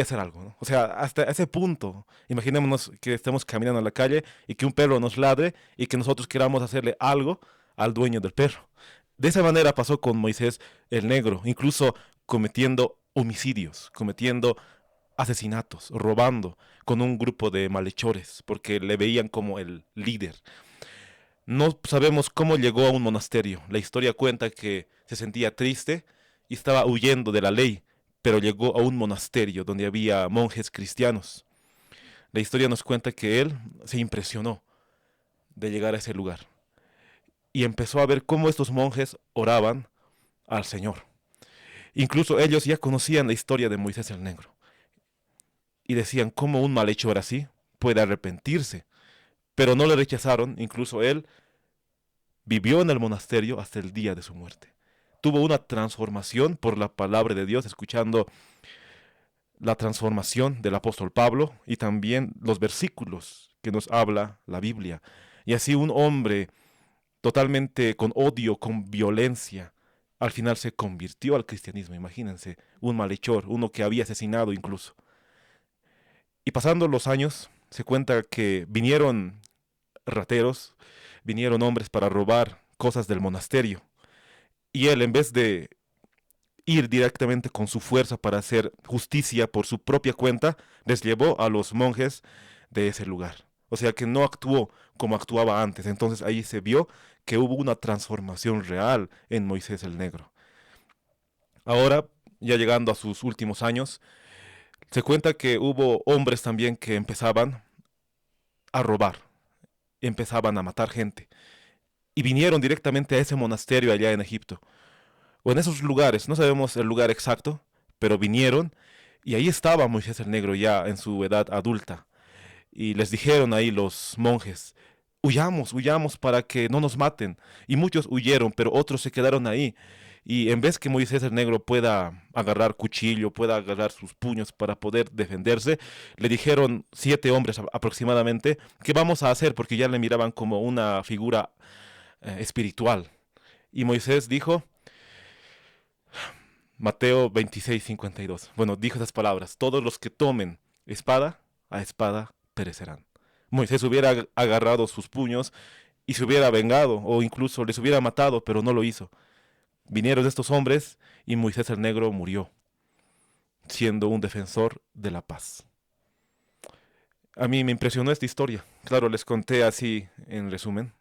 hacer algo, ¿no? O sea, hasta ese punto, imaginémonos que estemos caminando en la calle y que un perro nos ladre y que nosotros queramos hacerle algo al dueño del perro. De esa manera pasó con Moisés el Negro, incluso cometiendo homicidios, cometiendo asesinatos, robando con un grupo de malhechores, porque le veían como el líder. No sabemos cómo llegó a un monasterio. La historia cuenta que se sentía triste y estaba huyendo de la ley, pero llegó a un monasterio donde había monjes cristianos. La historia nos cuenta que él se impresionó de llegar a ese lugar y empezó a ver cómo estos monjes oraban al Señor. Incluso ellos ya conocían la historia de Moisés el Negro y decían cómo un malhechor así puede arrepentirse, pero no le rechazaron. Incluso él vivió en el monasterio hasta el día de su muerte. Tuvo una transformación por la palabra de Dios, escuchando la transformación del apóstol Pablo y también los versículos que nos habla la Biblia. Y así un hombre totalmente con odio, con violencia, al final se convirtió al cristianismo. Imagínense, un malhechor, uno que había asesinado incluso. Y pasando los años, se cuenta que vinieron rateros, vinieron hombres para robar cosas del monasterio. Y él, en vez de ir directamente con su fuerza para hacer justicia por su propia cuenta, les llevó a los monjes de ese lugar. O sea que no actuó como actuaba antes. Entonces ahí se vio que hubo una transformación real en Moisés el Negro. Ahora, ya llegando a sus últimos años, se cuenta que hubo hombres también que empezaban a robar, empezaban a matar gente. Y vinieron directamente a ese monasterio allá en Egipto, o en esos lugares, no sabemos el lugar exacto, pero vinieron y ahí estaba Moisés el Negro ya en su edad adulta. Y les dijeron ahí los monjes, huyamos, huyamos para que no nos maten. Y muchos huyeron, pero otros se quedaron ahí. Y en vez que Moisés el Negro pueda agarrar cuchillo, pueda agarrar sus puños para poder defenderse, le dijeron 7 hombres aproximadamente, ¿qué vamos a hacer? Porque ya le miraban como una figura espiritual. Y Moisés dijo, Mateo 26:52. Bueno, dijo esas palabras, todos los que tomen espada, a espada perecerán. Moisés hubiera agarrado sus puños y se hubiera vengado o incluso les hubiera matado, pero no lo hizo. Vinieron estos hombres y Moisés el Negro murió, siendo un defensor de la paz. A mí me impresionó esta historia. Claro, les conté así en resumen,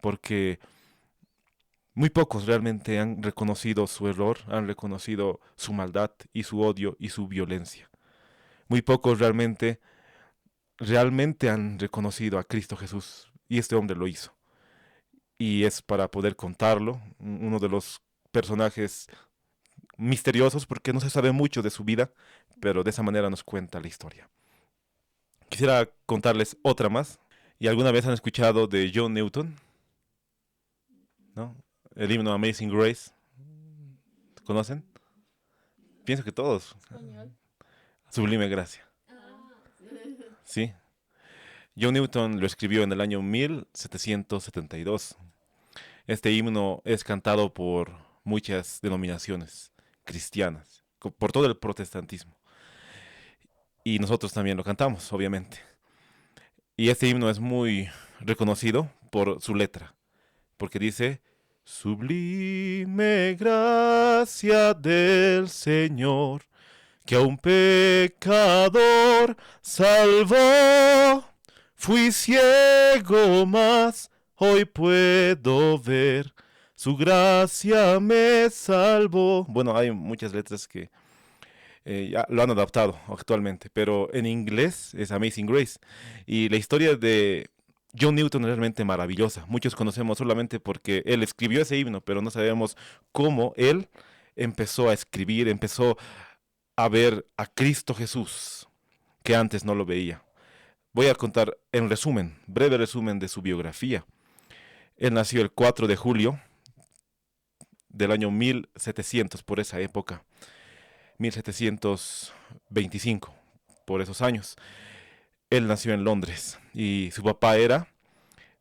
porque muy pocos realmente han reconocido su error, han reconocido su maldad y su odio y su violencia. Muy pocos realmente han reconocido a Cristo Jesús y este hombre lo hizo. Y es para poder contarlo, uno de los personajes misteriosos porque no se sabe mucho de su vida, pero de esa manera nos cuenta la historia. Quisiera contarles otra más. ¿Y alguna vez han escuchado de John Newton? ¿No? El himno Amazing Grace. ¿Conocen? Pienso que todos. Sublime Gracia. ¿Sí? John Newton lo escribió en el año 1772. Este himno es cantado por muchas denominaciones cristianas, por todo el protestantismo. Y nosotros también lo cantamos, obviamente. Y este himno es muy reconocido por su letra, porque dice, sublime gracia del Señor, que a un pecador salvó. Fui ciego, mas hoy puedo ver. Su gracia me salvó. Bueno, hay muchas letras que ya lo han adaptado actualmente, pero en inglés es Amazing Grace. Y la historia de John Newton es realmente maravillosa. Muchos conocemos solamente porque él escribió ese himno, pero no sabemos cómo él empezó a escribir, empezó a ver a Cristo Jesús, que antes no lo veía. Voy a contar en resumen, breve resumen de su biografía. Él nació el 4 de julio del año 1700, por esa época, 1725, por esos años. Él nació en Londres y su papá era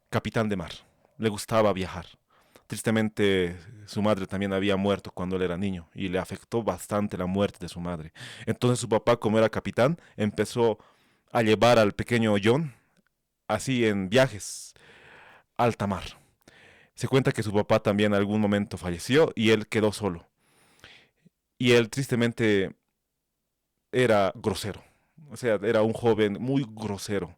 capitán de mar. Le gustaba viajar. Tristemente, su madre también había muerto cuando él era niño y le afectó bastante la muerte de su madre. Entonces su papá, como era capitán, empezó a llevar al pequeño John así en viajes a alta mar. Se cuenta que su papá también en algún momento falleció y él quedó solo. Y él tristemente era grosero. O sea, era un joven muy grosero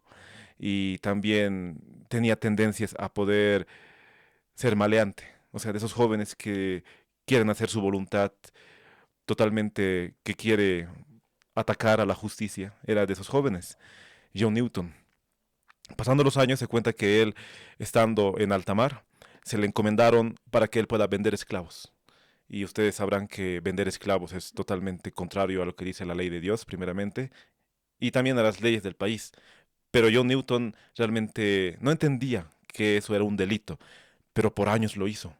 y también tenía tendencias a poder ser maleante. O sea, de esos jóvenes que quieren hacer su voluntad totalmente, que quiere atacar a la justicia. Era de esos jóvenes. John Newton. Pasando los años se cuenta que él, estando en alta mar, se le encomendaron para que él pueda vender esclavos. Y ustedes sabrán que vender esclavos es totalmente contrario a lo que dice la ley de Dios, primeramente, y también a las leyes del país. Pero John Newton realmente no entendía que eso era un delito, pero por años lo hizo,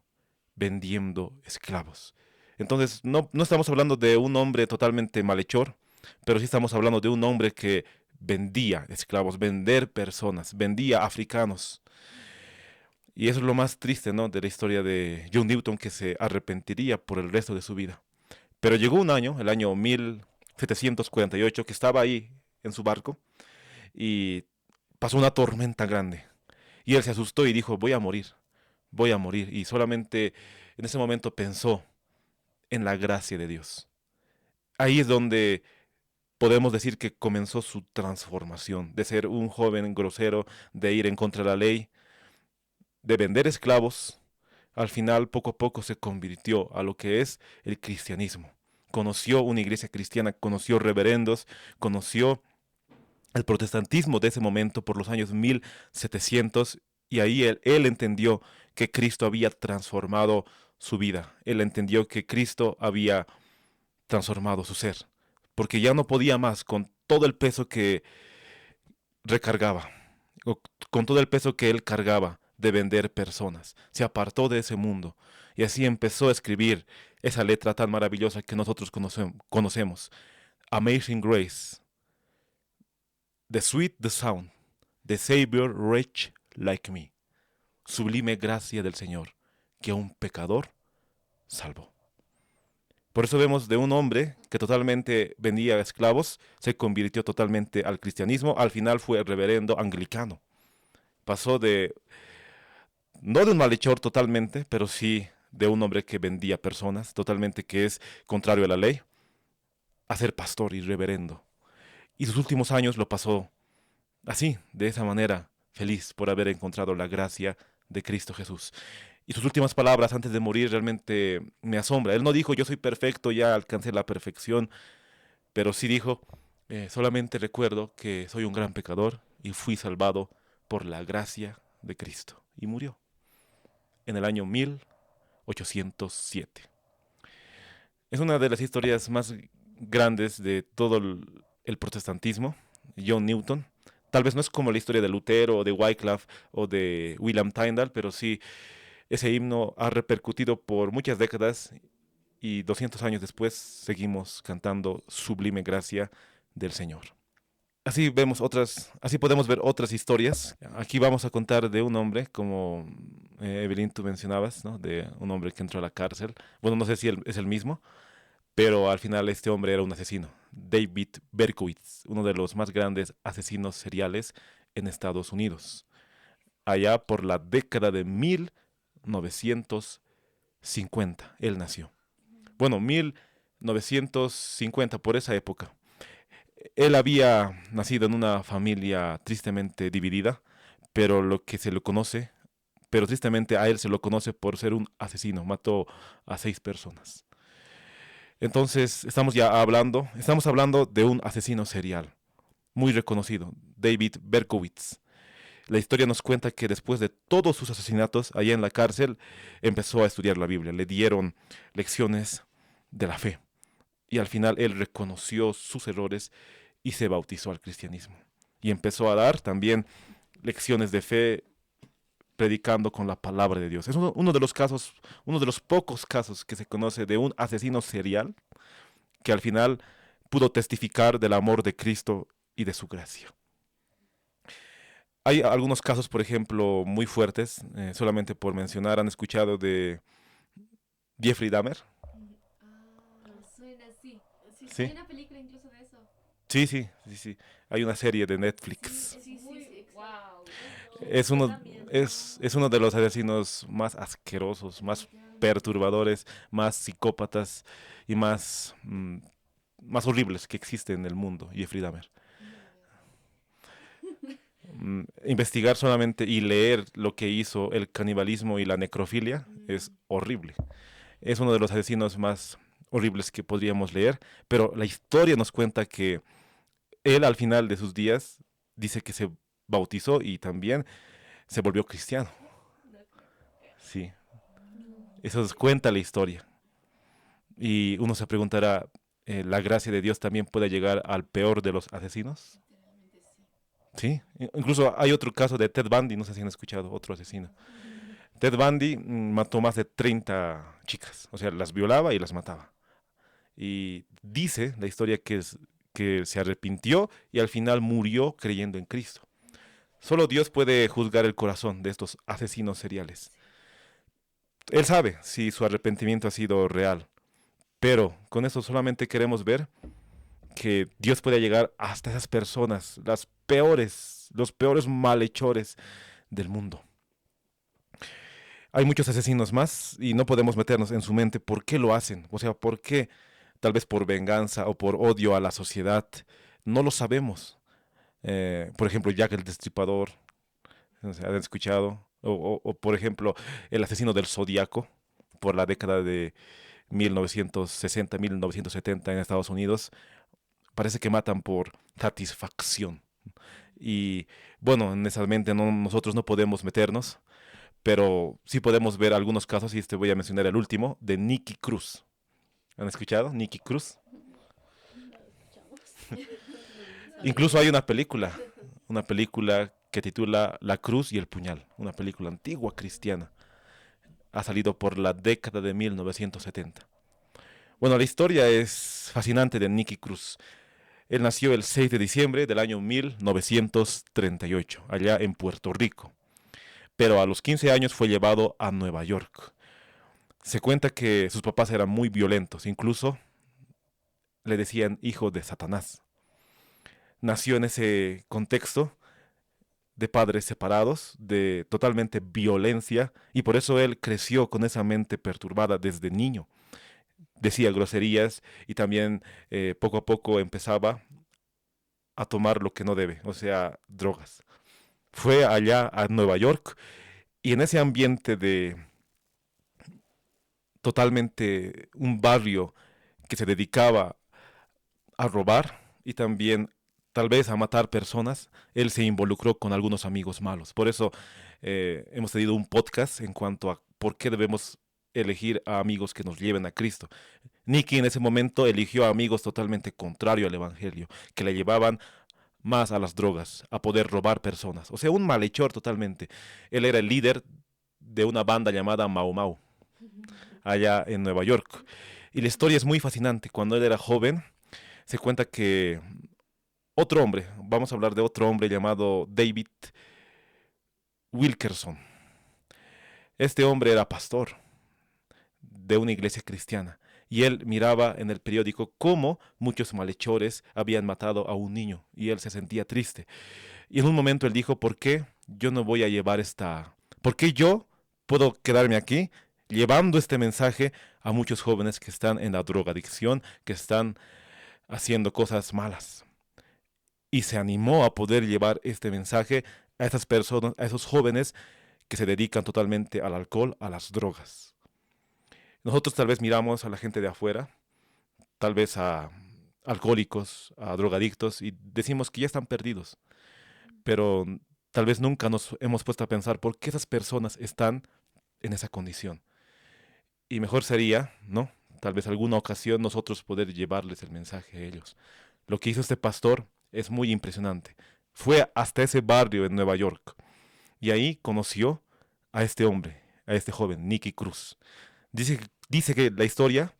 vendiendo esclavos. Entonces, no estamos hablando de un hombre totalmente malhechor, pero sí estamos hablando de un hombre que vendía esclavos, vender personas, vendía africanos. Y eso es lo más triste, ¿no? De la historia de John Newton, que se arrepentiría por el resto de su vida. Pero llegó un año, el año 1748, que estaba ahí en su barco y pasó una tormenta grande. Y él se asustó y dijo, voy a morir, voy a morir. Y solamente en ese momento pensó en la gracia de Dios. Ahí es donde podemos decir que comenzó su transformación, de ser un joven grosero, de ir en contra de la ley, de vender esclavos. Al final, poco a poco, se convirtió a lo que es el cristianismo. Conoció una iglesia cristiana, conoció reverendos, conoció el protestantismo de ese momento por los años 1700 y ahí él entendió que Cristo había transformado su vida. Él entendió que Cristo había transformado su ser, porque ya no podía más con todo el peso que recargaba, o con todo el peso que él cargaba de vender personas. Se apartó de ese mundo y así empezó a escribir esa letra tan maravillosa que nosotros conocemos. Amazing Grace, the sweet the sound, the Savior wretch like me. Sublime gracia del Señor, que a un pecador salvó. Por eso vemos de un hombre que totalmente vendía esclavos, se convirtió totalmente al cristianismo, al final fue reverendo anglicano. Pasó de, no de un malhechor totalmente, pero sí de un hombre que vendía personas, totalmente que es contrario a la ley, a ser pastor y reverendo. Y sus últimos años lo pasó así, de esa manera, feliz por haber encontrado la gracia de Cristo Jesús. Y sus últimas palabras antes de morir realmente me asombra. Él no dijo, yo soy perfecto, ya alcancé la perfección, pero sí dijo, solamente recuerdo que soy un gran pecador y fui salvado por la gracia de Cristo. Y murió en el año 1807. Es una de las historias más grandes de todo el protestantismo, John Newton. Tal vez no es como la historia de Lutero o de Wycliffe o de William Tyndale, pero sí ese himno ha repercutido por muchas décadas y 200 años después seguimos cantando Sublime Gracia del Señor. así vemos otras, así podemos ver otras historias. Aquí vamos a contar de un hombre, como Evelyn, tú mencionabas, ¿no? De un hombre que entró a la cárcel. Bueno, no sé si es el mismo, pero al final este hombre era un asesino. David Berkowitz, uno de los más grandes asesinos seriales en Estados Unidos. Allá por la década de 1950, él nació. Bueno, 1950, por esa época. Él había nacido en una familia tristemente dividida, pero lo que se lo conoce, pero tristemente a él se lo conoce por ser un asesino. Mató a 6 personas. Entonces, estamos hablando de un asesino serial, muy reconocido, David Berkowitz. La historia nos cuenta que después de todos sus asesinatos allá en la cárcel, empezó a estudiar la Biblia. Le dieron lecciones de la fe. Y al final él reconoció sus errores y se bautizó al cristianismo. Y empezó a dar también lecciones de fe predicando con la palabra de Dios. Es uno de los casos, uno de los pocos casos que se conoce de un asesino serial que al final pudo testificar del amor de Cristo y de su gracia. Hay algunos casos, por ejemplo, muy fuertes, solamente por mencionar, ¿han escuchado de Jeffrey Dahmer? Suena así. Sí, Sí, hay una película incluso de eso. sí, sí, sí, sí. Hay una serie de Netflix. Sí, wow. Es uno, es uno de los asesinos más asquerosos, más perturbadores, más psicópatas y más horribles que existe en el mundo, Jeffrey Dahmer. Investigar solamente y leer lo que hizo el canibalismo y la necrofilia es horrible. Es uno de los asesinos más horribles que podríamos leer, pero la historia nos cuenta que él al final de sus días dice que se bautizó y también se volvió cristiano. Sí, eso nos cuenta la historia. Y uno se preguntará, ¿la gracia de Dios también puede llegar al peor de los asesinos? Sí, incluso hay otro caso de Ted Bundy, no sé si han escuchado, otro asesino. Ted Bundy mató más de 30 chicas, o sea, las violaba y las mataba. Y dice la historia que se arrepintió y al final murió creyendo en Cristo. Solo Dios puede juzgar el corazón de estos asesinos seriales. Él sabe si su arrepentimiento ha sido real, pero con eso solamente queremos ver que Dios puede llegar hasta esas personas, los peores malhechores del mundo. Hay muchos asesinos más y no podemos meternos en su mente por qué lo hacen. O sea, por qué, tal vez por venganza o por odio a la sociedad. No lo sabemos. Por ejemplo, Jack el Destripador, no sé, ¿han escuchado? O, por ejemplo, el asesino del Zodíaco, por la década de 1960, 1970 en Estados Unidos. Parece que matan por satisfacción. Y bueno, en esa mente nosotros no podemos meternos, pero sí podemos ver algunos casos, y este voy a mencionar el último, de Nicky Cruz. ¿Han escuchado? Nicky Cruz. Incluso hay una película que titula La Cruz y el Puñal, una película antigua cristiana. Ha salido por la década de 1970. Bueno, la historia es fascinante de Nicky Cruz. Él nació el 6 de diciembre del año 1938, allá en Puerto Rico. Pero a los 15 años fue llevado a Nueva York. Se cuenta que sus papás eran muy violentos, incluso le decían hijo de Satanás. Nació en ese contexto de padres separados, de totalmente violencia, y por eso él creció con esa mente perturbada desde niño. Decía groserías y también poco a poco empezaba a tomar lo que no debe, o sea, drogas. Fue allá a Nueva York y en ese ambiente de totalmente un barrio que se dedicaba a robar y también tal vez a matar personas, él se involucró con algunos amigos malos. Por eso hemos tenido un podcast en cuanto a por qué debemos elegir a amigos que nos lleven a Cristo. Nicky en ese momento eligió a amigos totalmente contrarios al Evangelio, que le llevaban más a las drogas, a poder robar personas. O sea, un malhechor totalmente. Él era el líder de una banda llamada Mau Mau, allá en Nueva York. Y la historia es muy fascinante. Cuando él era joven, se cuenta que otro hombre, vamos a hablar de otro hombre llamado David Wilkerson. Este hombre era pastor de una iglesia cristiana y él miraba en el periódico cómo muchos malhechores habían matado a un niño y él se sentía triste. Y en un momento él dijo, ¿por qué yo no voy a llevar por qué yo puedo quedarme aquí llevando este mensaje a muchos jóvenes que están en la drogadicción, que están haciendo cosas malas? Y se animó a poder llevar este mensaje a esas personas, a esos jóvenes que se dedican totalmente al alcohol, a las drogas. Nosotros tal vez miramos a la gente de afuera, tal vez a alcohólicos, a drogadictos, y decimos que ya están perdidos. Pero tal vez nunca nos hemos puesto a pensar por qué esas personas están en esa condición. Y mejor sería, ¿no? Tal vez alguna ocasión nosotros poder llevarles el mensaje a ellos. Lo que hizo este pastor es muy impresionante. Fue hasta ese barrio en Nueva York y ahí conoció a este hombre, a este joven, Nicky Cruz. Dice que la historia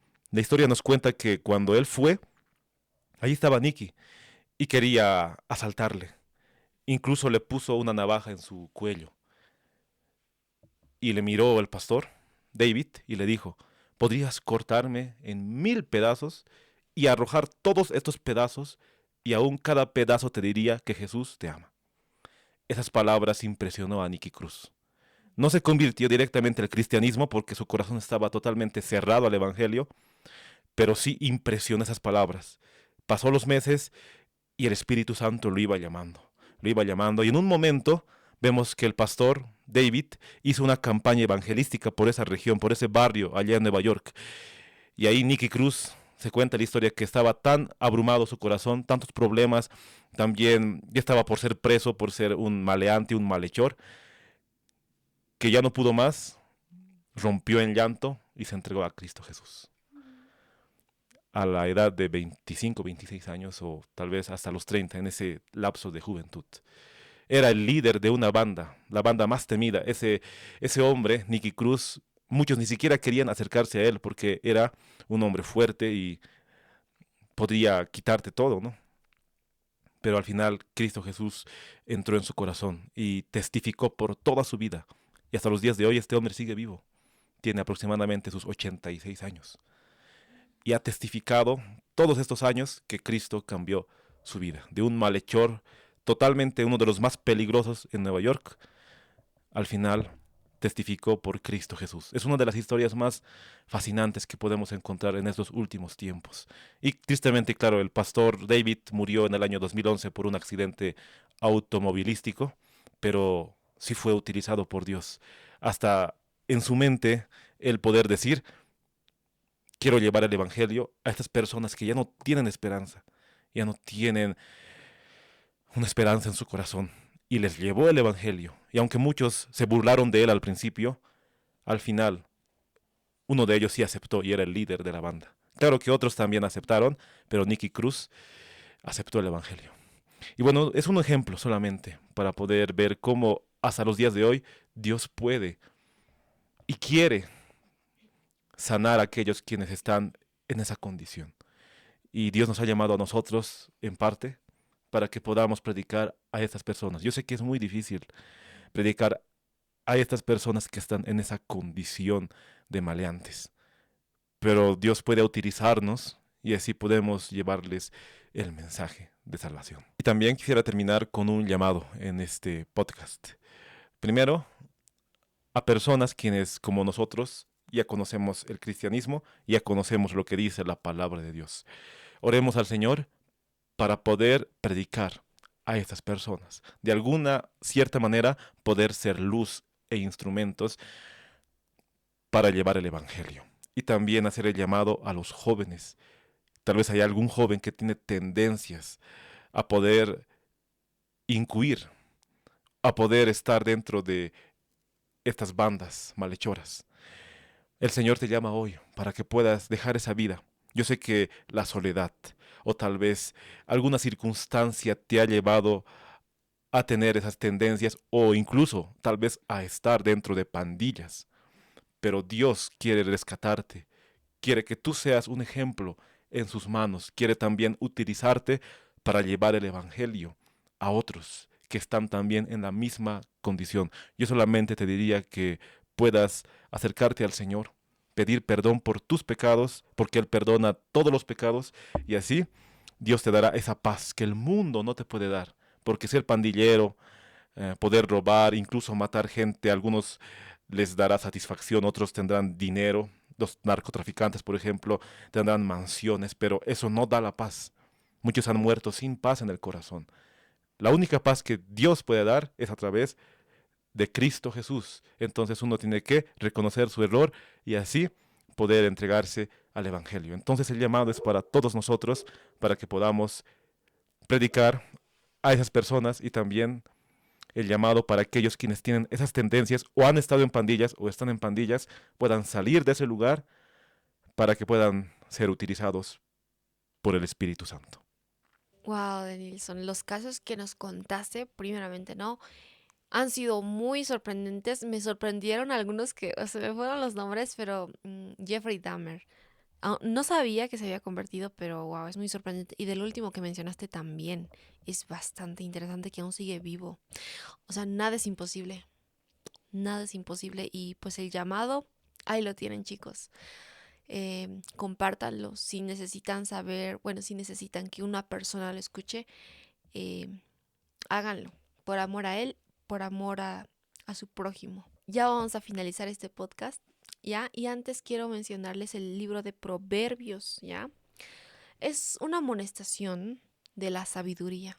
nos cuenta que cuando él fue, ahí estaba Nicky y quería asaltarle. Incluso le puso una navaja en su cuello. Y le miró el pastor, David, y le dijo, podrías cortarme en 1000 pedazos y arrojar todos estos pedazos y aún cada pedazo te diría que Jesús te ama. Esas palabras impresionó a Nicky Cruz. No se convirtió directamente al cristianismo porque su corazón estaba totalmente cerrado al evangelio, pero sí impresionó esas palabras. Pasó los meses y el Espíritu Santo lo iba llamando. Lo iba llamando y en un momento vemos que el pastor David hizo una campaña evangelística por esa región, por ese barrio allá en Nueva York. Y ahí Nicky Cruz se cuenta la historia que estaba tan abrumado su corazón, tantos problemas, también ya estaba por ser preso, por ser un maleante, un malhechor, que ya no pudo más, rompió en llanto y se entregó a Cristo Jesús. A la edad de 25, 26 años o tal vez hasta los 30, en ese lapso de juventud. Era el líder de una banda, la banda más temida. Ese hombre, Nicky Cruz, muchos ni siquiera querían acercarse a él porque era un hombre fuerte y podría quitarte todo, ¿no? Pero al final Cristo Jesús entró en su corazón y testificó por toda su vida. Y hasta los días de hoy este hombre sigue vivo. Tiene aproximadamente sus 86 años. Y ha testificado todos estos años que Cristo cambió su vida. De un malhechor, totalmente uno de los más peligrosos en Nueva York, al final testificó por Cristo Jesús. Es una de las historias más fascinantes que podemos encontrar en estos últimos tiempos. Y tristemente, claro, el pastor David murió en el año 2011 por un accidente automovilístico, pero sí fue utilizado por Dios. Hasta en su mente el poder decir, quiero llevar el evangelio a estas personas que ya no tienen esperanza, ya no tienen una esperanza en su corazón. Y les llevó el evangelio. Y aunque muchos se burlaron de él al principio, al final uno de ellos sí aceptó y era el líder de la banda. Claro que otros también aceptaron, pero Nicky Cruz aceptó el evangelio. Y bueno, es un ejemplo solamente para poder ver cómo hasta los días de hoy Dios puede y quiere sanar a aquellos quienes están en esa condición. Y Dios nos ha llamado a nosotros, en parte, para que podamos predicar a estas personas. Yo sé que es muy difícil predicar a estas personas que están en esa condición de maleantes, pero Dios puede utilizarnos y así podemos llevarles el mensaje de salvación. Y también quisiera terminar con un llamado en este podcast. Primero, a personas quienes, como nosotros, ya conocemos el cristianismo, ya conocemos lo que dice la palabra de Dios. Oremos al Señor para poder predicar a estas personas. De alguna cierta manera, poder ser luz e instrumentos para llevar el evangelio. Y también hacer el llamado a los jóvenes. Tal vez hay algún joven que tiene tendencias a poder incuir, a poder estar dentro de estas bandas malhechoras. El Señor te llama hoy para que puedas dejar esa vida. Yo sé que la soledad o tal vez alguna circunstancia te ha llevado a tener esas tendencias o incluso tal vez a estar dentro de pandillas. Pero Dios quiere rescatarte, quiere que tú seas un ejemplo en sus manos, quiere también utilizarte para llevar el evangelio a otros que están también en la misma condición. Yo solamente te diría que puedas acercarte al Señor, pedir perdón por tus pecados, porque Él perdona todos los pecados, y así Dios te dará esa paz que el mundo no te puede dar, porque ser pandillero, poder robar, incluso matar gente, a algunos les dará satisfacción, otros tendrán dinero, los narcotraficantes, por ejemplo, tendrán mansiones, pero eso no da la paz. Muchos han muerto sin paz en el corazón. La única paz que Dios puede dar es a través de Cristo Jesús. Entonces uno tiene que reconocer su error y así poder entregarse al Evangelio. Entonces el llamado es para todos nosotros, para que podamos predicar a esas personas, y también el llamado para aquellos quienes tienen esas tendencias o han estado en pandillas o están en pandillas, puedan salir de ese lugar para que puedan ser utilizados por el Espíritu Santo. Wow, Denilson, los casos que nos contaste, primeramente, ¿no? Han sido muy sorprendentes. Me sorprendieron algunos que, o sea, me fueron los nombres, pero Jeffrey Dahmer. No sabía que se había convertido, pero wow, es muy sorprendente. Y del último que mencionaste también, es bastante interesante que aún sigue vivo. O sea, nada es imposible. Nada es imposible. Y pues el llamado, ahí lo tienen, chicos. Compártanlo. Si necesitan saber, bueno, si necesitan que una persona lo escuche, eh, háganlo. Por amor a él, por amor a su prójimo. Ya vamos a finalizar este podcast, ¿ya? Y antes quiero mencionarles el libro de Proverbios, ¿ya? Es una amonestación de la sabiduría,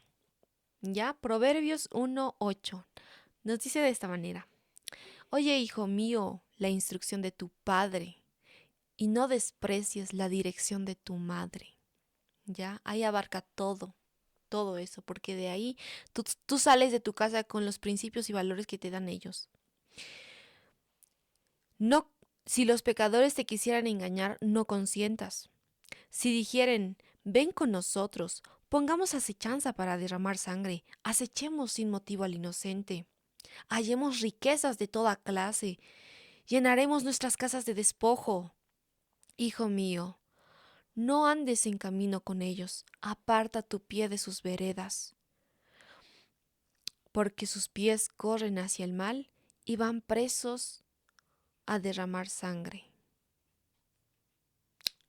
¿ya? Proverbios 1:8 nos dice de esta manera: Oye, hijo mío, la instrucción de tu padre, y no desprecies la dirección de tu madre, ¿ya? Ahí abarca todo eso, porque de ahí tú sales de tu casa con los principios y valores que te dan ellos. No, si los pecadores te quisieran engañar, no consientas. Si dijeren, ven con nosotros, pongamos acechanza para derramar sangre, acechemos sin motivo al inocente, hallemos riquezas de toda clase, llenaremos nuestras casas de despojo. Hijo mío, no andes en camino con ellos, aparta tu pie de sus veredas, porque sus pies corren hacia el mal y van presos a derramar sangre.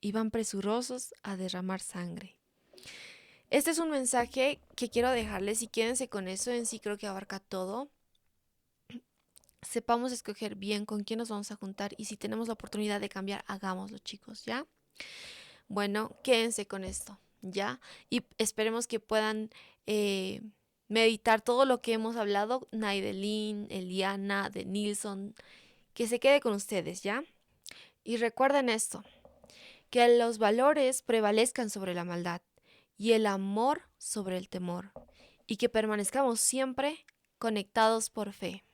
Y van presurosos a derramar sangre. Este es un mensaje que quiero dejarles y quédense con eso. En sí creo que abarca todo. Sepamos escoger bien con quién nos vamos a juntar, y si tenemos la oportunidad de cambiar, hagámoslo, chicos, ¿ya? Bueno, quédense con esto, ¿ya? Y esperemos que puedan meditar todo lo que hemos hablado. Naidelin, Eliana, Denilson, que se quede con ustedes, ¿ya? Y recuerden esto: que los valores prevalezcan sobre la maldad y el amor sobre el temor, y que permanezcamos siempre conectados por fe.